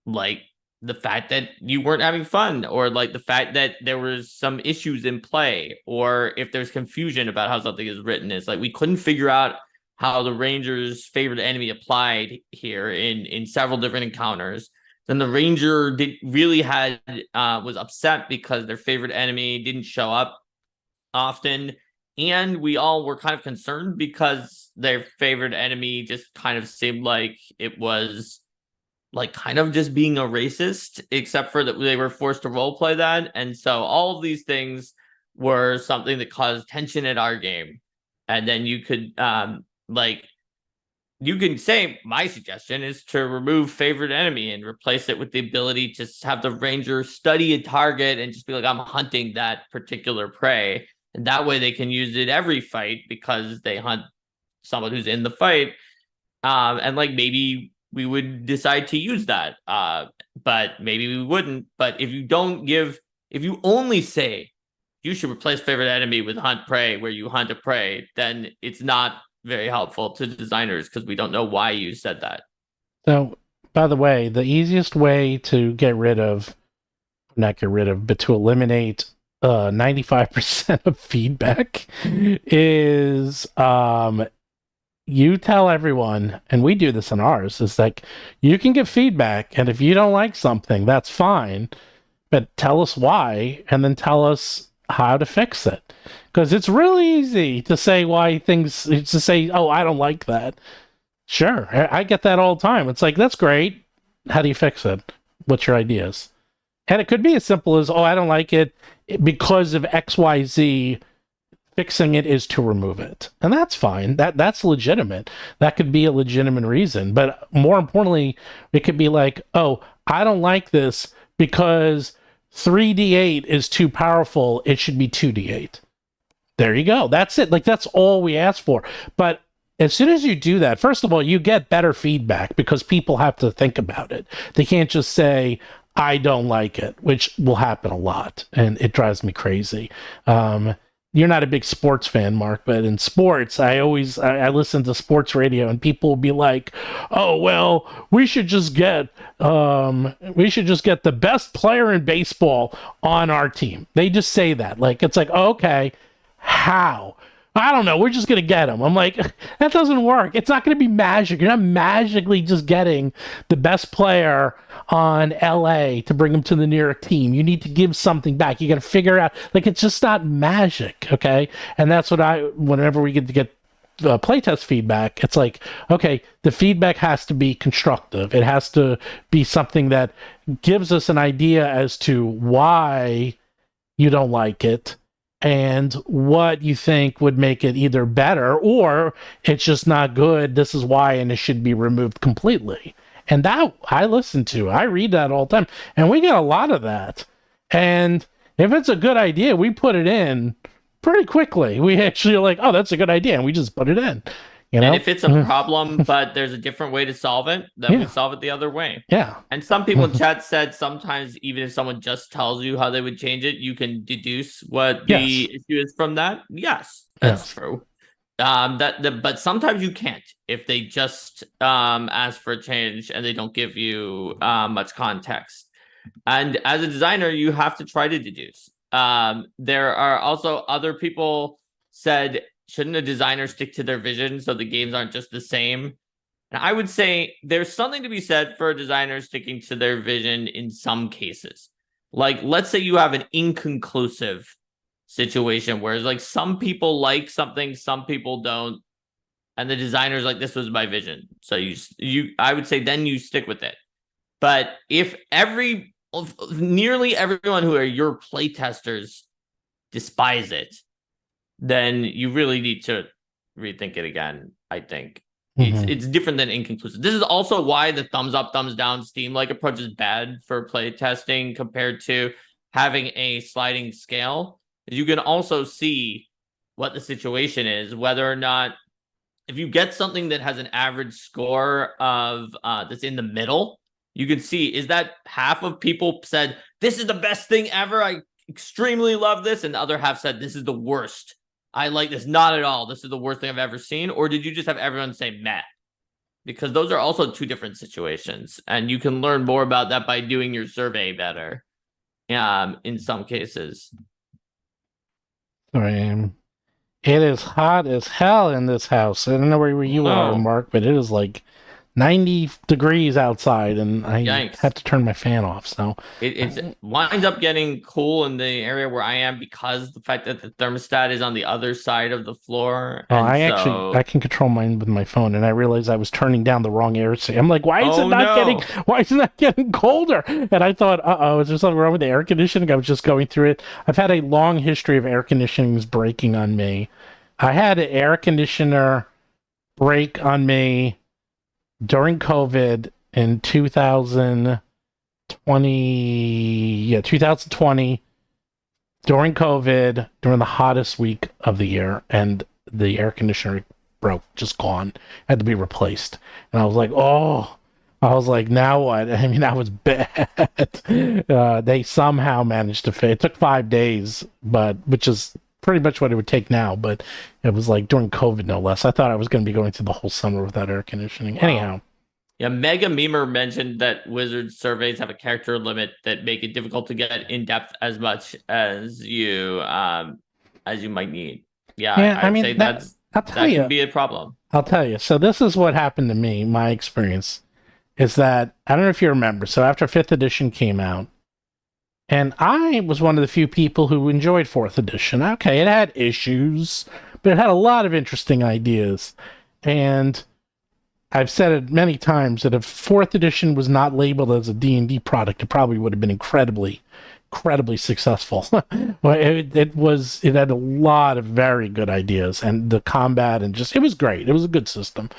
B: like, the fact that you weren't having fun, or like the fact that there was some issues in play, or if there's confusion about how something is written. It's like we couldn't figure out how the Ranger's favorite enemy applied here in several different encounters. Then the Ranger really had was upset because their favorite enemy didn't show up often, and we all were kind of concerned because their favorite enemy just kind of seemed like it was like kind of just being a racist, except for that they were forced to role play that. And so all of these things were something that caused tension in our game. And then you could like you can say my suggestion is to remove favorite enemy and replace it with the ability to have the Ranger study a target and just be like, I'm hunting that particular prey. And that way they can use it every fight because they hunt someone who's in the fight. And like maybe we would decide to use that. But maybe we wouldn't. But if you only say you should replace favorite enemy with hunt prey where you hunt a prey, then it's not very helpful to designers because we don't know why you said that.
A: So, by the way, the easiest way to not get rid of, but to eliminate 95% of feedback is you tell everyone, and we do this in ours, is like you can give feedback, and if you don't like something, that's fine, but tell us why, and then tell us how to fix it. Because it's really easy to say to say, oh, I don't like that. Sure, I get that all the time. It's like, that's great. How do you fix it? What's your ideas? And it could be as simple as, oh, I don't like it because of XYZ. Fixing it is to remove it. And that's fine. That's legitimate. That could be a legitimate reason. But more importantly, it could be like, oh, I don't like this because 3d8 is too powerful. It should be 2d8. There you go. That's it. Like, that's all we ask for. But as soon as you do that, first of all, you get better feedback because people have to think about it. They can't just say, I don't like it, which will happen a lot. And it drives me crazy. You're not a big sports fan, Mark, but in sports, I listen to sports radio, and people will be like, "Oh, well, we should just get the best player in baseball on our team." They just say that, like it's like, oh, okay, how? I don't know. We're just gonna get him. I'm like, that doesn't work. It's not gonna be magic. You're not magically just getting the best player on LA to bring him to the New York team. You need to give something back. You got to figure out, like, it's just not magic, okay? And that's what whenever we get playtest feedback, it's like, okay, the feedback has to be constructive. It has to be something that gives us an idea as to why you don't like it and what you think would make it either better or it's just not good. This is why, and it should be removed completely. And that I listen to, I read that all the time, and we get a lot of that. And if it's a good idea, we put it in pretty quickly. We actually are like, oh, that's a good idea, and we just put it in. You know?
B: And if it's a problem, but there's a different way to solve it, then we solve it the other way.
A: Yeah.
B: And some people in chat said sometimes even if someone just tells you how they would change it, you can deduce what the issue is from that. Yes, that's true. But sometimes you can't if they just ask for a change and they don't give you much context. And as a designer, you have to try to deduce. There are also other people said, shouldn't a designer stick to their vision so the games aren't just the same? And I would say there's something to be said for a designer sticking to their vision in some cases. Like, let's say you have an inconclusive situation where like some people like something, some people don't, and the designer's like, this was my vision. So I would say then you stick with it. But if nearly everyone who are your playtesters despise it, then you really need to rethink it again, I think. It's different than inconclusive. This is also why the thumbs up, thumbs down Steam-like approach is bad for play testing compared to having a sliding scale is you can also see what the situation is, whether or not if you get something that has an average score of that's in the middle, you can see is that half of people said this is the best thing ever. I extremely love this, and the other half said this is the worst. I like this not at all. This is the worst thing I've ever seen. Or did you just have everyone say meh? Because those are also two different situations, and you can learn more about that by doing your survey better. In some cases.
A: Sorry, it is hot as hell in this house. I don't know where you are,
B: No.
A: Mark, but it is like 90 degrees outside, and I
B: Yikes.
A: had to turn my fan off. So
B: It winds up getting cool in the area where I am because the fact that the thermostat is on the other side of the floor. And
A: I
B: so,
A: can control mine with my phone, and I realized I was turning down the wrong air. I'm like,
B: oh no.
A: why is it not getting colder? And I thought, is there something wrong with the air conditioning? I was just going through it. I've had a long history of air conditionings breaking on me. I had an air conditioner break on me during COVID in 2020. Yeah, 2020 during COVID, during the hottest week of the year, and the air conditioner broke, just gone, had to be replaced. And I was like, oh, I was like, now what? I mean, that was bad. They somehow managed to fix it. It took 5 days, but which is pretty much what it would take now. But it was like during COVID, no less. I thought I was going to be going through the whole summer without air conditioning.
B: Wow.
A: Anyhow,
B: Yeah, Mega Memer mentioned that Wizard surveys have a character limit that make it difficult to get in depth as much as you might need. Yeah,
A: yeah, I
B: I'd say
A: mean I'll tell
B: that can
A: you,
B: be a problem.
A: I'll tell you. So this is what happened to me. My experience is that I don't know if you remember. So after fifth edition came out, and I was one of the few people who enjoyed fourth edition. Okay, it had issues, but it had a lot of interesting ideas. And I've said it many times that if fourth edition was not labeled as a D&D product, it probably would have been incredibly successful. Well, it had a lot of very good ideas, and the combat and just it was great. It was a good system,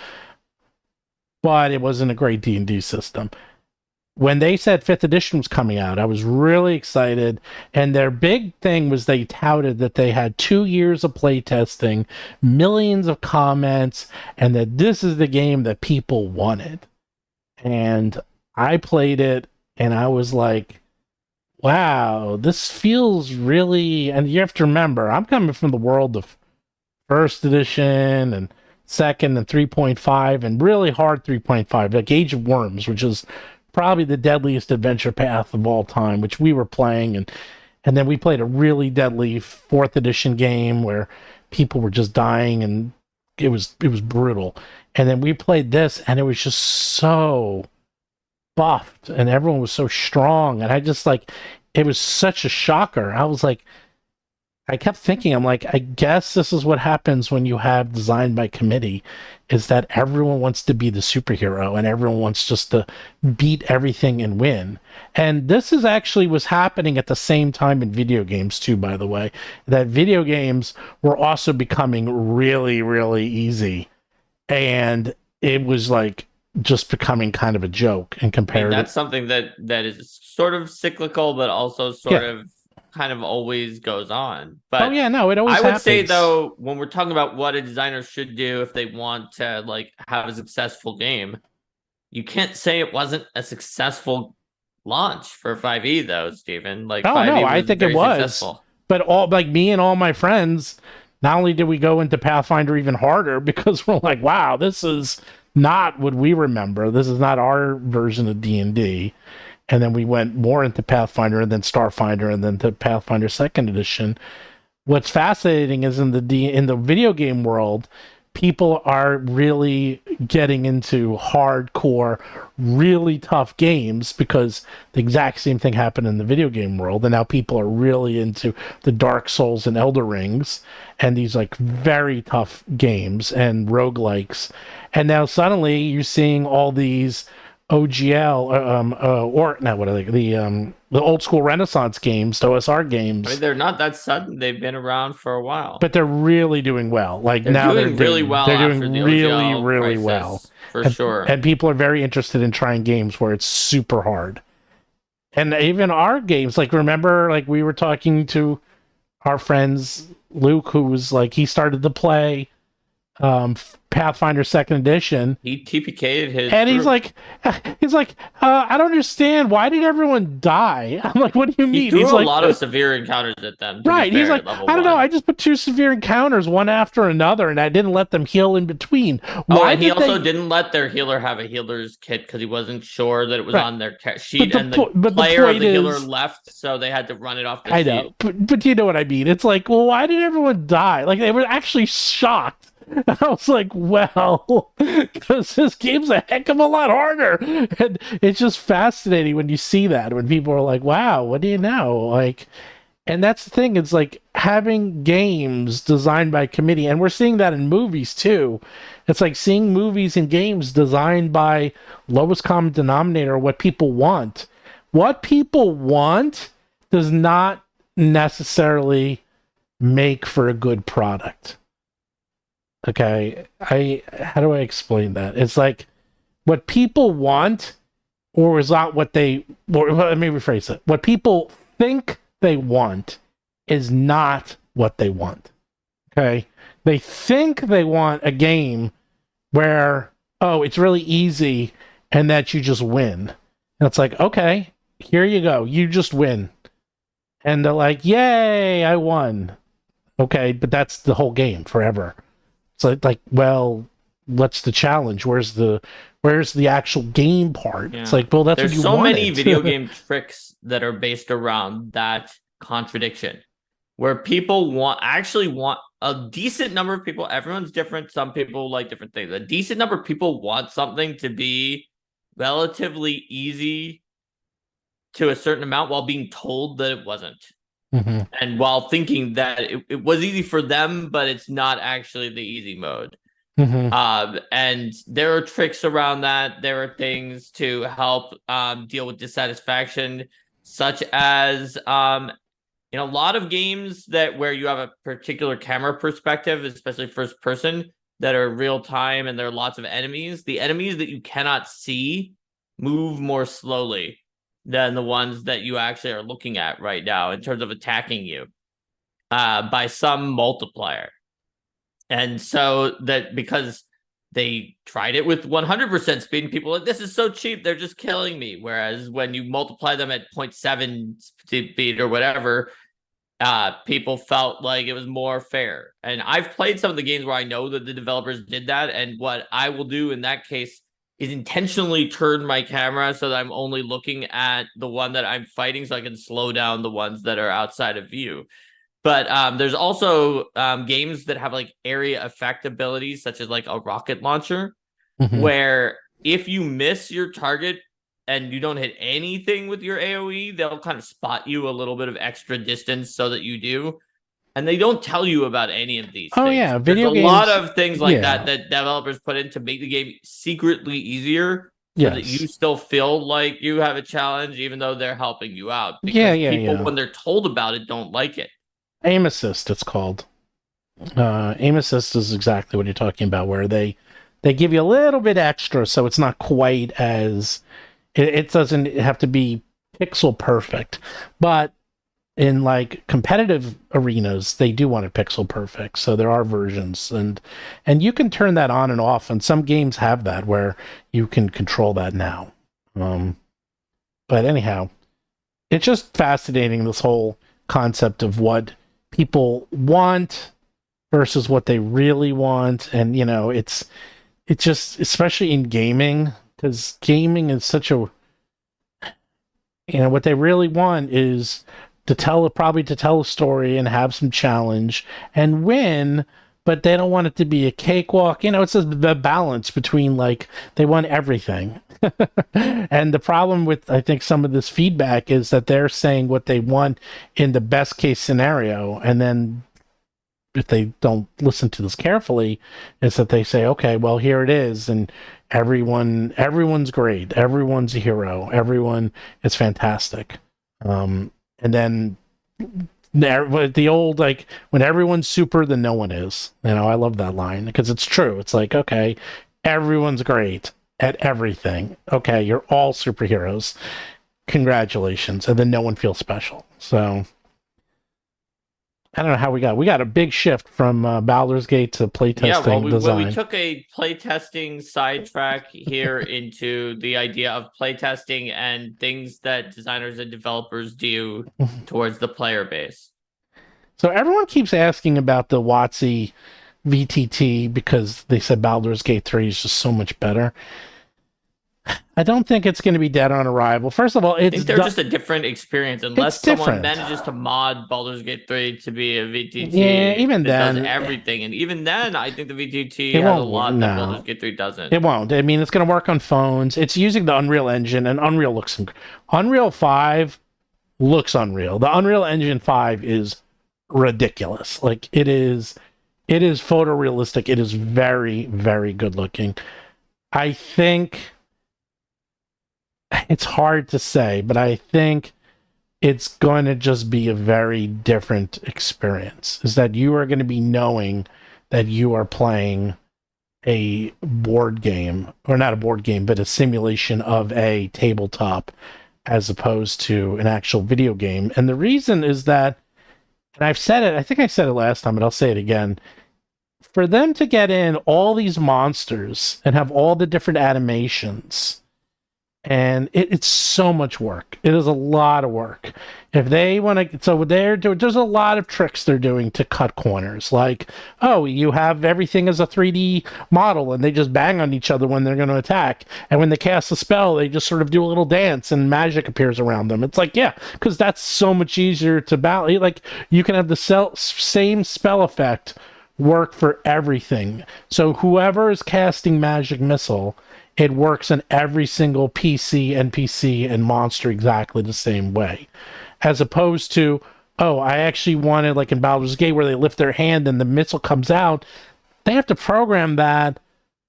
A: but it wasn't a great D&D system. When they said fifth edition was coming out, I was really excited. And their big thing was they touted that they had 2 years of playtesting, millions of comments, and that this is the game that people wanted. And I played it, and I was like, wow, this feels really. And you have to remember, I'm coming from the world of first edition and second and 3.5 and really hard 3.5, like Age of Worms, which is probably the deadliest adventure path of all time, which we were playing, and then we played a really deadly fourth edition game where people were just dying, and it was brutal. And then we played this, and it was just so buffed, and everyone was so strong, and I just like it was such a shocker. I was like, I kept thinking, I'm like, I guess this is what happens when you have design by committee, is that everyone wants to be the superhero and everyone wants just to beat everything and win. And this is actually was happening at the same time in video games too, by the way, that video games were also becoming really, really easy. And it was like just becoming kind of a joke in
B: I mean,
A: comparative.
B: that's something that is sort of cyclical, but also sort
A: Yeah.
B: of kind of always goes on.
A: Oh
B: But
A: yeah, no, it always
B: I would say
A: happens.
B: though, when we're talking about what a designer should do if they want to like have a successful game, you can't say it wasn't a successful launch for 5e though, Stephen. Like
A: Oh no,
B: 5e
A: I
B: was
A: think it
B: very
A: was.
B: successful.
A: But all like me and all my friends, not only did we go into Pathfinder even harder because we're like, wow, this is not what we remember. This is not our version of D&D. And then we went more into Pathfinder and then Starfinder and then to Pathfinder second edition. What's fascinating is in the video game world, people are really getting into hardcore, really tough games because the exact same thing happened in the video game world, and now people are really into the Dark Souls and Elder Rings and these like very tough games and roguelikes. And now suddenly you're seeing all these OGL, or not what are they? The old school Renaissance games, the OSR
B: I mean,
A: games,
B: they're not that sudden. They've been around for a while.
A: but they're really doing well. Like
B: They're
A: now
B: doing really well
A: they're
B: after
A: doing
B: the
A: really
B: OGL
A: really well,
B: crisis, for sure.
A: and people are very interested in trying games where it's super hard. And even our games, like remember, like we were talking to our friends Luke, who was like he started to play Pathfinder Second Edition,
B: He TPK'd his
A: and he's
B: group.
A: like, I don't understand. Why did everyone die? I'm like, what do you
B: He
A: mean? He's
B: threw a
A: like,
B: lot of severe encounters at them, to be
A: right. He's
B: fair,
A: like,
B: at level
A: I don't know. I
B: one.
A: just put two severe encounters, one after another, and I didn't let them heal in between.
B: Oh,
A: Why
B: and he
A: did
B: also
A: they?
B: didn't let their healer have a healer's kit because he wasn't sure that it was
A: Right.
B: on their sheet, and the
A: But the
B: player of
A: point
B: the healer
A: is,
B: left, so they had to run it off the
A: I
B: sheet.
A: know, but you know what I mean. It's like, well, why did everyone die? Like they were actually shocked. And I was like, well, because this game's a heck of a lot harder. And it's just fascinating when you see that, when people are like, wow, what do you know? Like, and that's the thing, it's like having games designed by committee, and we're seeing that in movies too. It's like seeing movies and games designed by lowest common denominator, what people want. What people want does not necessarily make for a good product. Okay. I How do I explain that? It's like what people want, or is not what they, or let me rephrase it. What people think they want is not what they want. Okay. They think they want a game where, oh, it's really easy and that you just win. And it's like, okay, here you go. You just win. And they're like, yay, I won. Okay, but that's the whole game forever. It's like, well, what's the challenge? Where's the actual game part? It's
B: Yeah.
A: like, well, that's what
B: There's
A: you
B: so many video
A: wanted.
B: game tricks that are based around that contradiction, where people want a decent number of people. Everyone's different. Some people like different things. A decent number of people want something to be relatively easy to a certain amount while being told that it wasn't.
A: Mm-hmm.
B: And while thinking that it was easy for them, but it's not actually the easy mode.
A: Mm-hmm.
B: And there are tricks around that. There are things to help deal with dissatisfaction, such as in a lot of games that where you have a particular camera perspective, especially first person, that are real time and there are lots of enemies. The enemies that you cannot see move more slowly than the ones that you actually are looking at right now in terms of attacking you by some multiplier. And so that because they tried it with 100% speed, and people are like, this is so cheap, they're just killing me. Whereas when you multiply them at 0.7 speed or whatever, people felt like it was more fair. And I've played some of the games where I know that the developers did that. And what I will do in that case is intentionally turn my camera so that I'm only looking at the one that I'm fighting so I can slow down the ones that are outside of view. But there's also games that have like area effect abilities, such as like a rocket launcher,
A: Mm-hmm.
B: where if you miss your target and you don't hit anything with your AoE, they'll kind of spot you a little bit of extra distance so that you do. And they don't tell you about any of these
A: Oh
B: things.
A: yeah,
B: There's a
A: video
B: lot
A: games.
B: of things like that
A: Yeah.
B: that developers put in to make the game secretly easier so that you
A: Yes.
B: still feel like you have a challenge, even though they're helping you out.
A: Yeah.
B: Because
A: Yeah.
B: people,
A: Yeah.
B: when they're told about it, don't like it.
A: Aim assist. It's called. Aim assist is exactly what you're talking about, where they give you a little bit extra, so it's not quite as it doesn't have to be pixel perfect, but in like competitive arenas they do want it pixel perfect, so there are versions, and you can turn that on and off, and some games have that where you can control that now. But anyhow, it's just fascinating, this whole concept of what people want versus what they really want. And it's just, especially in gaming, because gaming is such a, what they really want is probably to tell a story and have some challenge and win, but they don't want it to be a cakewalk. It's the balance between, like, they want everything. And the problem with, I think, some of this feedback is that they're saying what they want in the best case scenario, and then if they don't listen to this carefully, is that they say, okay, well, here it is, and everyone's great, everyone's a hero, everyone is fantastic. And then the old, like, when everyone's super, then no one is. I love that line because it's true. It's like, okay, everyone's great at everything. Okay, you're all superheroes. congratulations, and then no one feels special. So I don't know how we got a big shift from Baldur's Gate to
B: Yeah, well,
A: playtesting
B: we
A: design.
B: took a playtesting sidetrack here into the idea of playtesting and things that designers and developers do towards the player base.
A: So everyone keeps asking about the WotC VTT because they said Baldur's Gate 3 is just so much better. I don't think it's going to be dead on arrival. First of all,
B: I think they're just a different experience
A: it's
B: unless someone
A: different.
B: manages to mod Baldur's Gate 3 to be a
A: Yeah,
B: VTT
A: even
B: that does
A: then,
B: everything. And even then, I think the VTT
A: it
B: has a
A: won't work.
B: lot that Baldur's
A: No,
B: Gate 3 doesn't.
A: it won't. I mean, it's going to work on phones. It's using the Unreal Engine, and Unreal looks Unreal 5 looks unreal. The Unreal Engine 5 is ridiculous. Like it is photorealistic. It is very, very good looking. I think it's hard to say, but I think it's going to just be a very different experience. Is that you are going to be knowing that you are playing a board game, or not a board game, but a simulation of a tabletop as opposed to an actual video game. And the reason is that, and I've said it, I think I said it last time, but I'll say it again. For them to get in all these monsters and have all the different animations, and it's so much work. It is a lot of work. If they want to, so they're doing, there's a lot of tricks they're doing to cut corners. Like, oh, you have everything as a 3D model, and they just bang on each other when they're going to attack. And when they cast a spell, they just sort of do a little dance, and magic appears around them. It's like, yeah, because that's so much easier to balance. Like, you can have the same spell effect work for everything. So whoever is casting Magic Missile, it works in every single PC, NPC, and monster exactly the same way. As opposed to, oh, I actually wanted, like in Baldur's Gate, where they lift their hand and the missile comes out, they have to program that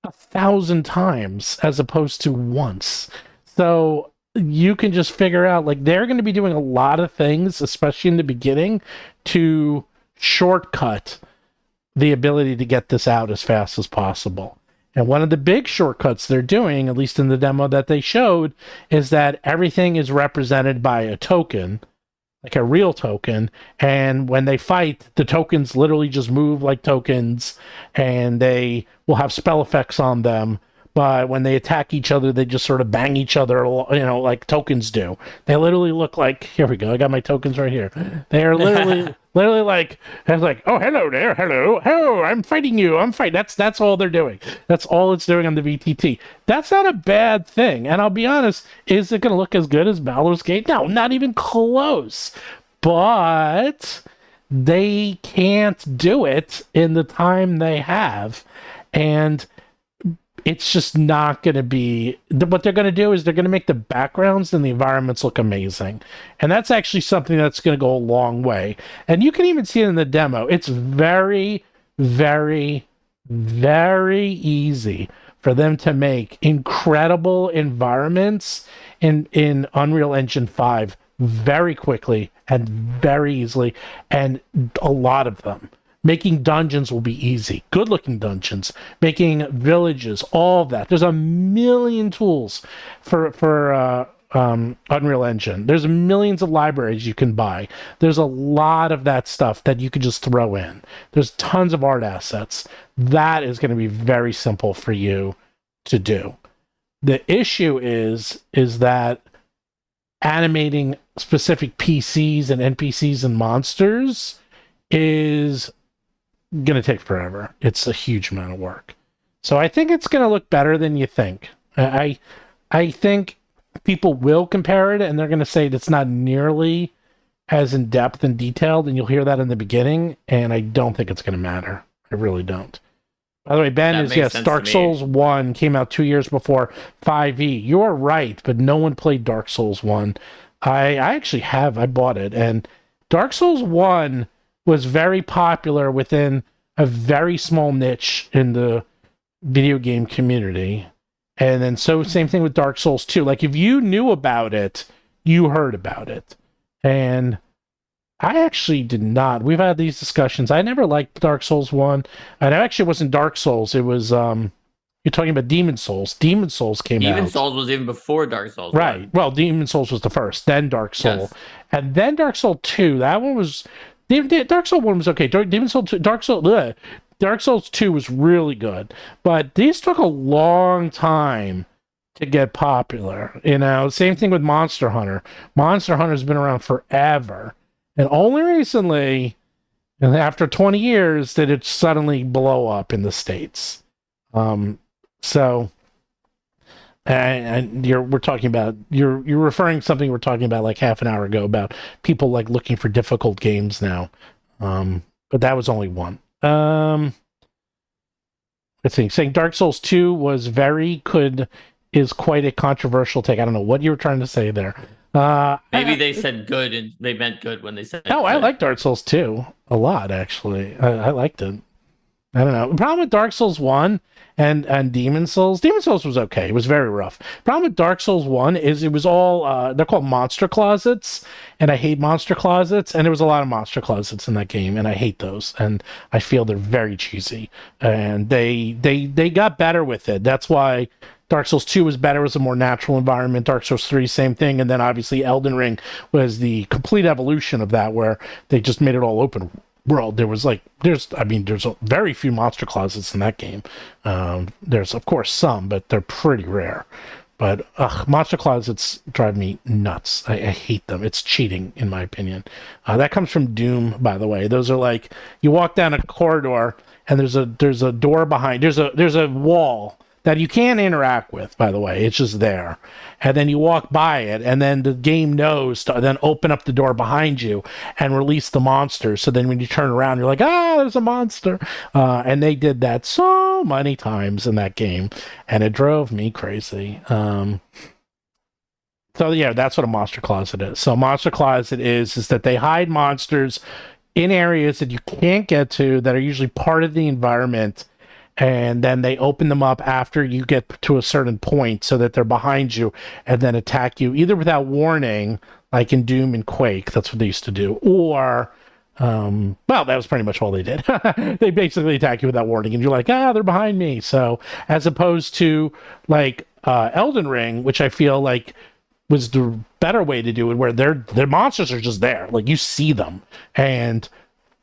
A: 1,000 times as opposed to once. So you can just figure out, like, they're going to be doing a lot of things, especially in the beginning, to shortcut the ability to get this out as fast as possible. And one of the big shortcuts they're doing, at least in the demo that they showed, is that everything is represented by a token, like a real token. And when they fight, the tokens literally just move like tokens, and they will have spell effects on them. But when they attack each other, they just sort of bang each other, like tokens do. They literally look like, here we go, I got my tokens right here. They are literally like, it's like, oh, hello there, hello, oh, I'm fighting you, I'm fighting. That's all they're doing. That's all it's doing on the VTT. That's not a bad thing. And I'll be honest, is it going to look as good as Baldur's Gate? No, not even close. But they can't do it in the time they have. And it's just not going to be what they're going to do is they're going to make the backgrounds and the environments look amazing. And that's actually something that's going to go a long way. And you can even see it in the demo. It's very, very, very easy for them to make incredible environments in Unreal Engine 5 very quickly and very easily, and a lot of them. Making dungeons will be easy. Good looking dungeons, making villages, all of that. There's a million tools for Unreal Engine. There's millions of libraries you can buy. There's a lot of that stuff that you could just throw in. There's tons of art assets. That is going to be very simple for you to do. The issue is that animating specific PCs and NPCs and monsters is going to take forever. It's a huge amount of work. So I think it's going to look better than you think. I think people will compare it, and they're going to say it's not nearly as in depth and detailed, and you'll hear that in the beginning, and I don't think it's going to matter. I really don't. By the way, Ben
B: That
A: is,
B: makes
A: yes,
B: sense
A: Dark
B: to me.
A: Souls 1 came out 2 years before 5e. You are right, but no one played Dark Souls 1. I actually have. I bought it, and Dark Souls 1 was very popular within a very small niche in the video game community. And then so same thing with Dark Souls 2. Like, if you knew about it, you heard about it. And I actually did not. We've had these discussions. I never liked Dark Souls 1. And it actually wasn't Dark Souls. It was You're talking about Demon Souls. Demon Souls came
B: Demon
A: out.
B: Souls was even before Dark Souls
A: Right.
B: 1.
A: Well, Demon Souls was the first, then Dark Soul,
B: Yes.
A: and then Dark Soul 2. That one was Dark Soul 1 was okay. Demon Soul 2, Dark Souls 2 was really good. But these took a long time to get popular. Same thing with Monster Hunter. Monster Hunter's been around forever. And only recently, and after 20 years, did it suddenly blow up in the States. So and we're talking about you're referring to something we we're talking about like half an hour ago about people like looking for difficult games now. But that was only one. Let's see. Saying Dark Souls 2 was is quite a controversial take. I don't know what you were trying to say there.
B: Maybe they said good and they meant good when they said
A: no, I
B: good.
A: like Dark Souls 2 a lot, actually. I liked it. I don't know. The problem with Dark Souls 1 and Demon Souls was okay. It was very rough. The problem with Dark Souls 1 is it was all, they're called monster closets, and I hate monster closets, and there was a lot of monster closets in that game, and I hate those, and I feel they're very cheesy. And they got better with it. That's why Dark Souls 2 was better, it was a more natural environment. Dark Souls 3, same thing. And then obviously Elden Ring was the complete evolution of that, where they just made it all open world. There's very few monster closets in that game. There's of course some, but they're pretty rare. But monster closets drive me nuts. I hate them. It's cheating, in my opinion. That comes from Doom, by the way. Those are like you walk down a corridor and there's a door behind. There's a wall that you can't interact with, by the way. It's just there. And then you walk by it, and then the game knows to then open up the door behind you and release the monster. So then when you turn around, you're like, there's a monster. And they did that so many times in that game, and it drove me crazy. So yeah, that's what a monster closet is. So monster closet is that they hide monsters in areas that you can't get to that are usually part of the environment, and then they open them up after you get to a certain point so that they're behind you and then attack you either without warning, like in Doom and Quake. That's what they used to do. Or, well, that was pretty much all they did. They basically attack you without warning, and you're like, they're behind me. So, as opposed to like Elden Ring, which I feel like was the better way to do it, where their monsters are just there, like you see them, and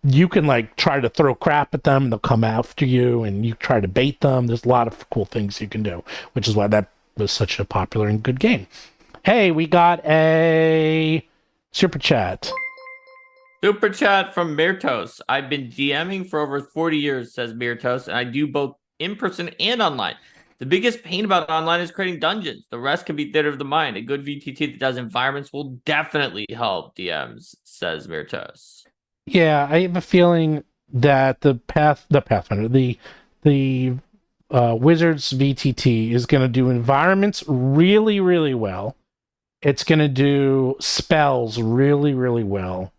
A: you can like try to throw crap at them and they'll come after you, and you try to bait them. There's a lot of cool things you can do, which is why that was such a popular and good game. Hey, we got a super chat.
B: Super chat from Mirtos. I've been DMing for over 40 years, says Mirtos, and I do both in person and online. The biggest pain about online is creating dungeons. The rest can be theater of the mind. A good VTT that does environments will definitely help DMs, says Mirtos.
A: Yeah, I have a feeling that the Pathfinder, the Wizards VTT is going to do environments really, really well. It's going to do spells really, really well.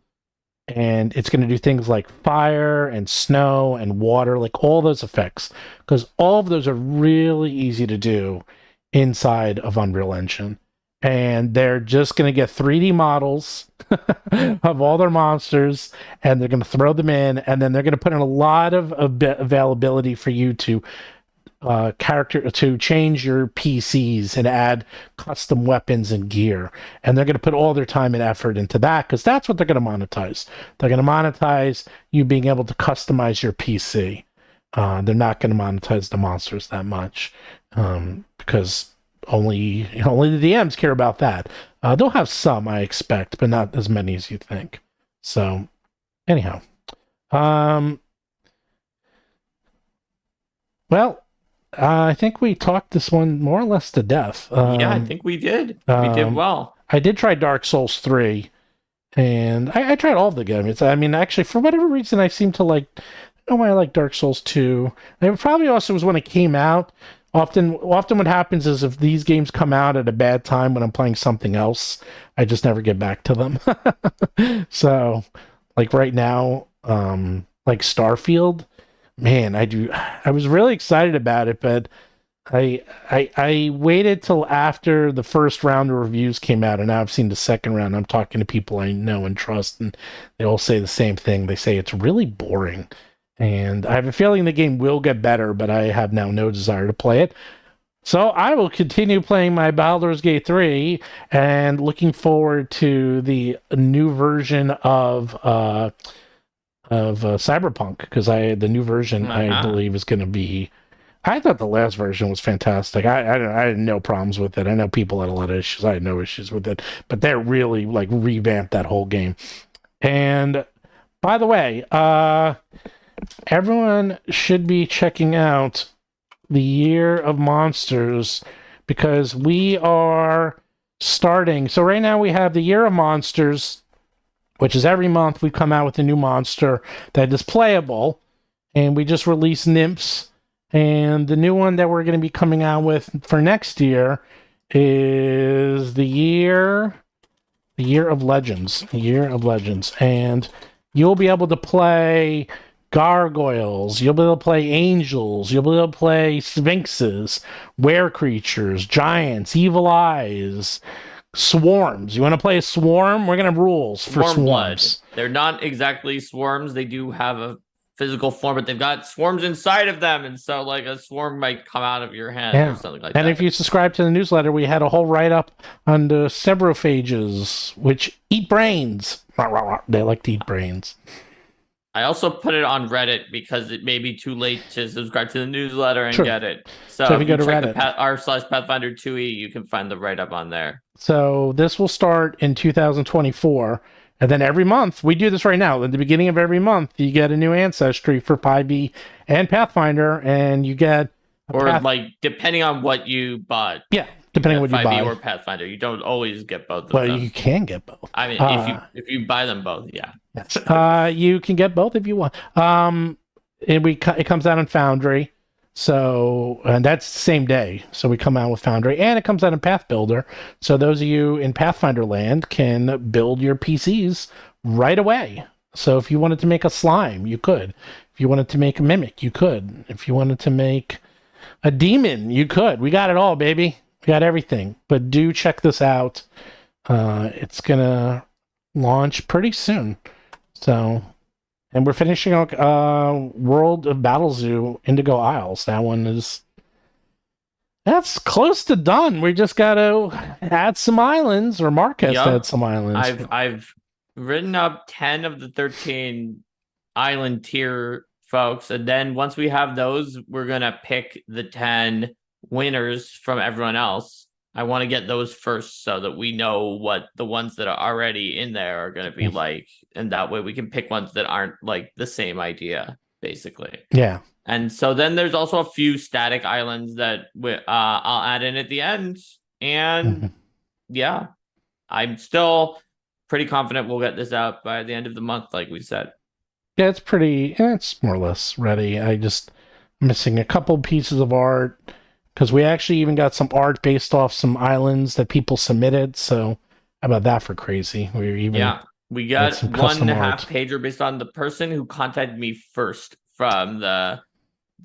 A: And it's going to do things like fire and snow and water, like all those effects, because all of those are really easy to do inside of Unreal Engine. And they're just going to get 3D models of all their monsters, and they're going to throw them in, and then they're going to put in a lot of availability for you to change your PCs and add custom weapons and gear. And they're going to put all their time and effort into that, because that's what they're going to monetize. They're going to monetize you being able to customize your PC. They're not going to monetize the monsters that much, because only the DMs care about that. They'll have some, I expect, but not as many as you think. So, anyhow, well, I think we talked this one more or less to death.
B: Yeah, I think we did. We did well.
A: I did try Dark Souls 3, and I tried all of the games. I mean, actually, for whatever reason, I seem to like. I don't know why I like Dark Souls 2. And it probably also was when it came out. Often what happens is if these games come out at a bad time when I'm playing something else, I just never get back to them. So, like right now, like Starfield, man, I was really excited about it, but I waited till after the first round of reviews came out, and now I've seen the second round. I'm talking to people I know and trust, and they all say the same thing. They say it's really boring. And I have a feeling the game will get better, but I have now no desire to play it. So I will continue playing my Baldur's Gate 3 and looking forward to the new version of Cyberpunk, because the new version I
B: Uh-huh.
A: believe is going to be. I thought the last version was fantastic. I had no problems with it. I know people had a lot of issues. I had no issues with it, but they really like revamped that whole game. And by the way, everyone should be checking out the Year of Monsters, because we are starting. So right now we have the Year of Monsters, which is every month we come out with a new monster that is playable, and we just released nymphs. And the new one that we're going to be coming out with for next year is the Year of Legends, the Year of Legends, and you'll be able to play gargoyles, you'll be able to play angels, you'll be able to play sphinxes, were creatures, giants, evil eyes, swarms. You want to play a swarm? We're gonna have rules for
B: Swarm blood.
A: swarms.
B: They're not exactly swarms. They do have a physical form, but they've got swarms inside of them, and so like a swarm might come out of your hand or
A: Yeah.
B: something like
A: And
B: that.
A: if you subscribe to the newsletter, we had a whole write up on the sebrophages, which eat brains. They like to eat brains.
B: I also put it on Reddit because it may be too late to subscribe to the newsletter and
A: Sure.
B: get it. So
A: So if
B: if
A: you go
B: you
A: to
B: check
A: Reddit.
B: the r/Pathfinder 2e, you can find the write up on there.
A: So this will start in 2024. And then every month, we do this right now. At the beginning of every month, you get a new ancestry for 5e and Pathfinder, and you get
B: Or like depending on what you bought.
A: Yeah, depending on what you
B: 5e
A: buy.
B: or Pathfinder. You don't always get both of
A: Well,
B: them.
A: you can get both.
B: I mean, if you buy them both, yeah.
A: Yes. You can get both if you want. It comes out on Foundry, so and that's the same day. So we come out with Foundry, and it comes out in Path Builder. So those of you in Pathfinder land can build your PCs right away. So if you wanted to make a slime, you could. If you wanted to make a mimic, you could. If you wanted to make a demon, you could. We got it all, baby. We got everything. But do check this out. It's gonna launch pretty soon. So, and we're finishing World of Battle Zoo Indigo Isles. That's close to done. We just got to add some islands, or Mark has to add some islands.
B: I've written up 10 of the 13 island tier folks, and then once we have those, we're gonna pick the 10 winners from everyone else. I want to get those first so that we know what the ones that are already in there are going to be like, and that way we can pick ones that aren't like the same idea, basically.
A: Yeah.
B: And so then there's also a few static islands that I'll add in at the end, and yeah, I'm still pretty confident we'll get this out by the end of the month, like we said.
A: Yeah, it's more or less ready. I just missing a couple pieces of art, because we actually even got some art based off some islands that people submitted. So how about that for crazy? We
B: got
A: some
B: 1.5
A: art.
B: pager based on the person who contacted me first from the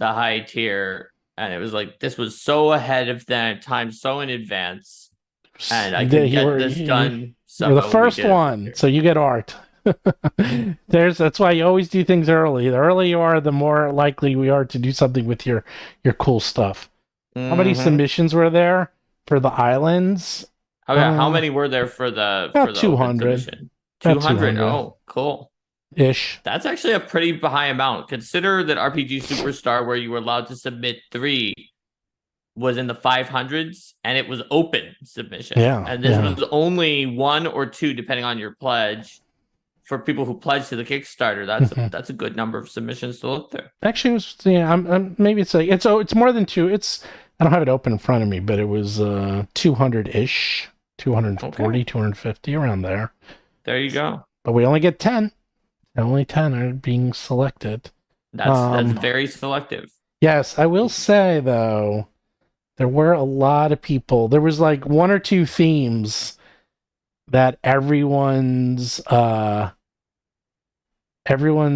B: high tier, and it was like this was so ahead of their time, so in advance, and I could get this done.
A: You're the first one, so you get art. That's why you always do things early. The earlier you are, the more likely we are to do something with your cool stuff. How many submissions were there for the islands?
B: Okay, how many were there for the
A: 200?
B: 200. Oh, cool.
A: Ish.
B: That's actually a pretty high amount. Consider that RPG Superstar, where you were allowed to submit 3, was in the 500s, and it was open submission.
A: Yeah,
B: and this was only 1 or 2, depending on your pledge. For people who pledge to the Kickstarter, that's a good number of submissions to look through.
A: Actually, it was maybe it's more than 2. I don't have it open in front of me, but it was 200-ish, 240, 250, around there.
B: There you go.
A: But we only get 10. Only 10 are being selected.
B: That's very selective.
A: Yes, I will say though, there were a lot of people. There was like 1 or 2 themes that everyone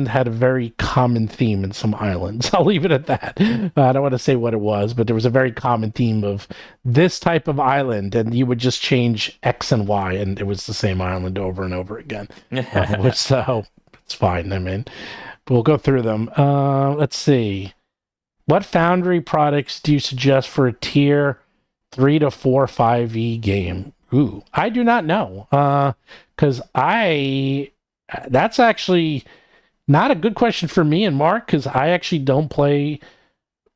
A: had a very common theme in some islands. I'll leave it at that. I don't want to say what it was, but there was a very common theme of this type of island, and you would just change X and Y, and it was the same island over and over again. So it's fine. I mean, We'll go through them. Let's see. What Foundry products do you suggest for a tier 3 to 4 5e game? Ooh, I do not know. Because that's actually not a good question for me and Mark, because I actually don't play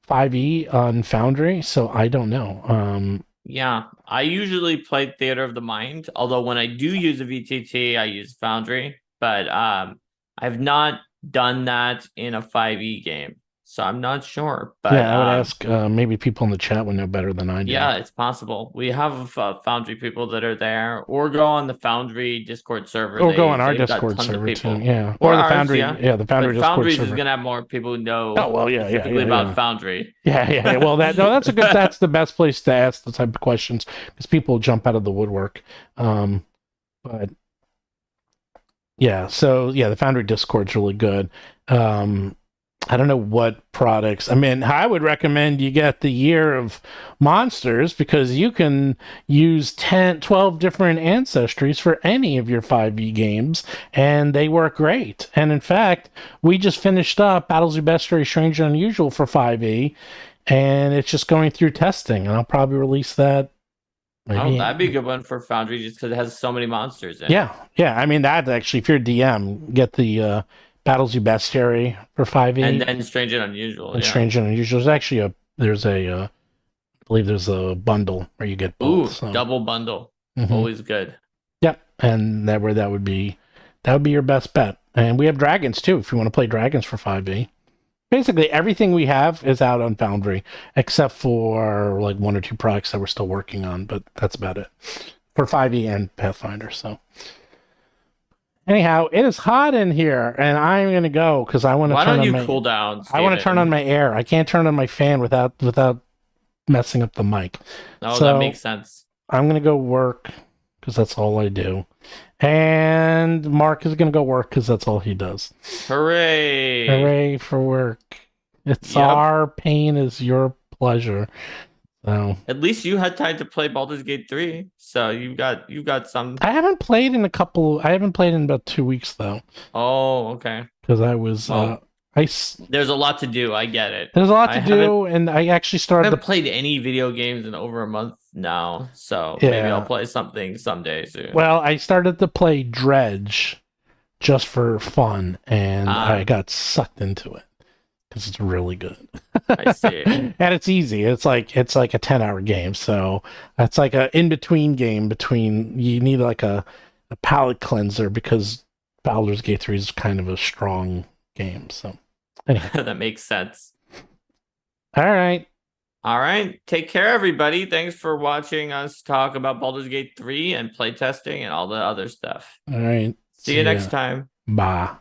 A: 5e on Foundry, so I don't know.
B: Yeah, I usually play Theater of the Mind, although when I do use a VTT, I use Foundry, but I've not done that in a 5e game, so I'm not sure. But
A: Yeah, I would ask maybe people in the chat would know better than I do.
B: yeah, it's possible. We have Foundry people that are there, or go on the Foundry Discord server.
A: Or go on our
B: They've got
A: Discord
B: tons of
A: server too.
B: people,
A: Yeah,
B: or
A: or the
B: ours,
A: Foundry.
B: yeah.
A: Yeah, the Foundry
B: But
A: Discord
B: Foundry's is
A: server.
B: gonna have more people who
A: Oh
B: know
A: well,
B: specifically about
A: yeah.
B: Foundry.
A: Yeah. Well, that's a good. That's the best place to ask the type of questions because people jump out of the woodwork. But yeah, so yeah, the Foundry Discord's really good. I don't know what products. I mean, I would recommend you get the Year of Monsters because you can use 10, 12 different ancestries for any of your 5e games, and they work great. And in fact, we just finished up Battles of Bestiary Strange and Unusual for 5e, and it's just going through testing, and I'll probably release that
B: Oh,
A: maybe.
B: that'd be a good one for Foundry just because it has so many monsters in it.
A: Yeah. I mean, that actually, if you're DM, get the Battles of Bestiary for 5e.
B: And then Strange and Unusual.
A: And
B: Yeah.
A: Strange and Unusual. There's actually I believe there's a bundle where you get both.
B: Ooh,
A: So.
B: double bundle.
A: Mhm.
B: Always good.
A: Yep, and that would be your best bet. And we have dragons too, if you want to play dragons for 5e. Basically, everything we have is out on Foundry, except for like one or two products that we're still working on, but that's about it for 5e and Pathfinder. So. Anyhow, it is hot in here, and I'm gonna go because I want to
B: Why
A: turn
B: don't
A: on
B: you
A: my.
B: cool down,
A: I want to turn
B: Steven?
A: on my air. I can't turn on my fan without messing up the mic.
B: Oh,
A: So
B: that makes sense.
A: I'm gonna go work because that's all I do, and Mark is gonna go work because that's all he does.
B: Hooray!
A: Hooray for work! It's
B: Yep.
A: our pain is your pleasure. So
B: At least you had time to play Baldur's Gate 3, so you got some.
A: I haven't played in a couple. I haven't played in about 2 weeks though
B: Oh, okay.
A: because I was
B: Well,
A: I
B: there's a lot to do. I get it.
A: there's a lot
B: I
A: to
B: haven't
A: do, and I actually
B: I
A: started
B: haven't
A: the
B: played any video games in over a month now, so maybe I'll
A: yeah.
B: play something someday soon.
A: Well, I started to play Dredge just for fun, and I got sucked into it because it's really good.
B: I see.
A: And it's easy. It's like a 10-hour game, so it's like a in between game between. You need like a palate cleanser because Baldur's Gate 3 is kind of a strong game. So anyway,
B: That makes sense.
A: all right.
B: All right. Take care, everybody. Thanks for watching us talk about Baldur's Gate 3 and playtesting and all the other stuff.
A: All right.
B: See you next time.
A: Bye.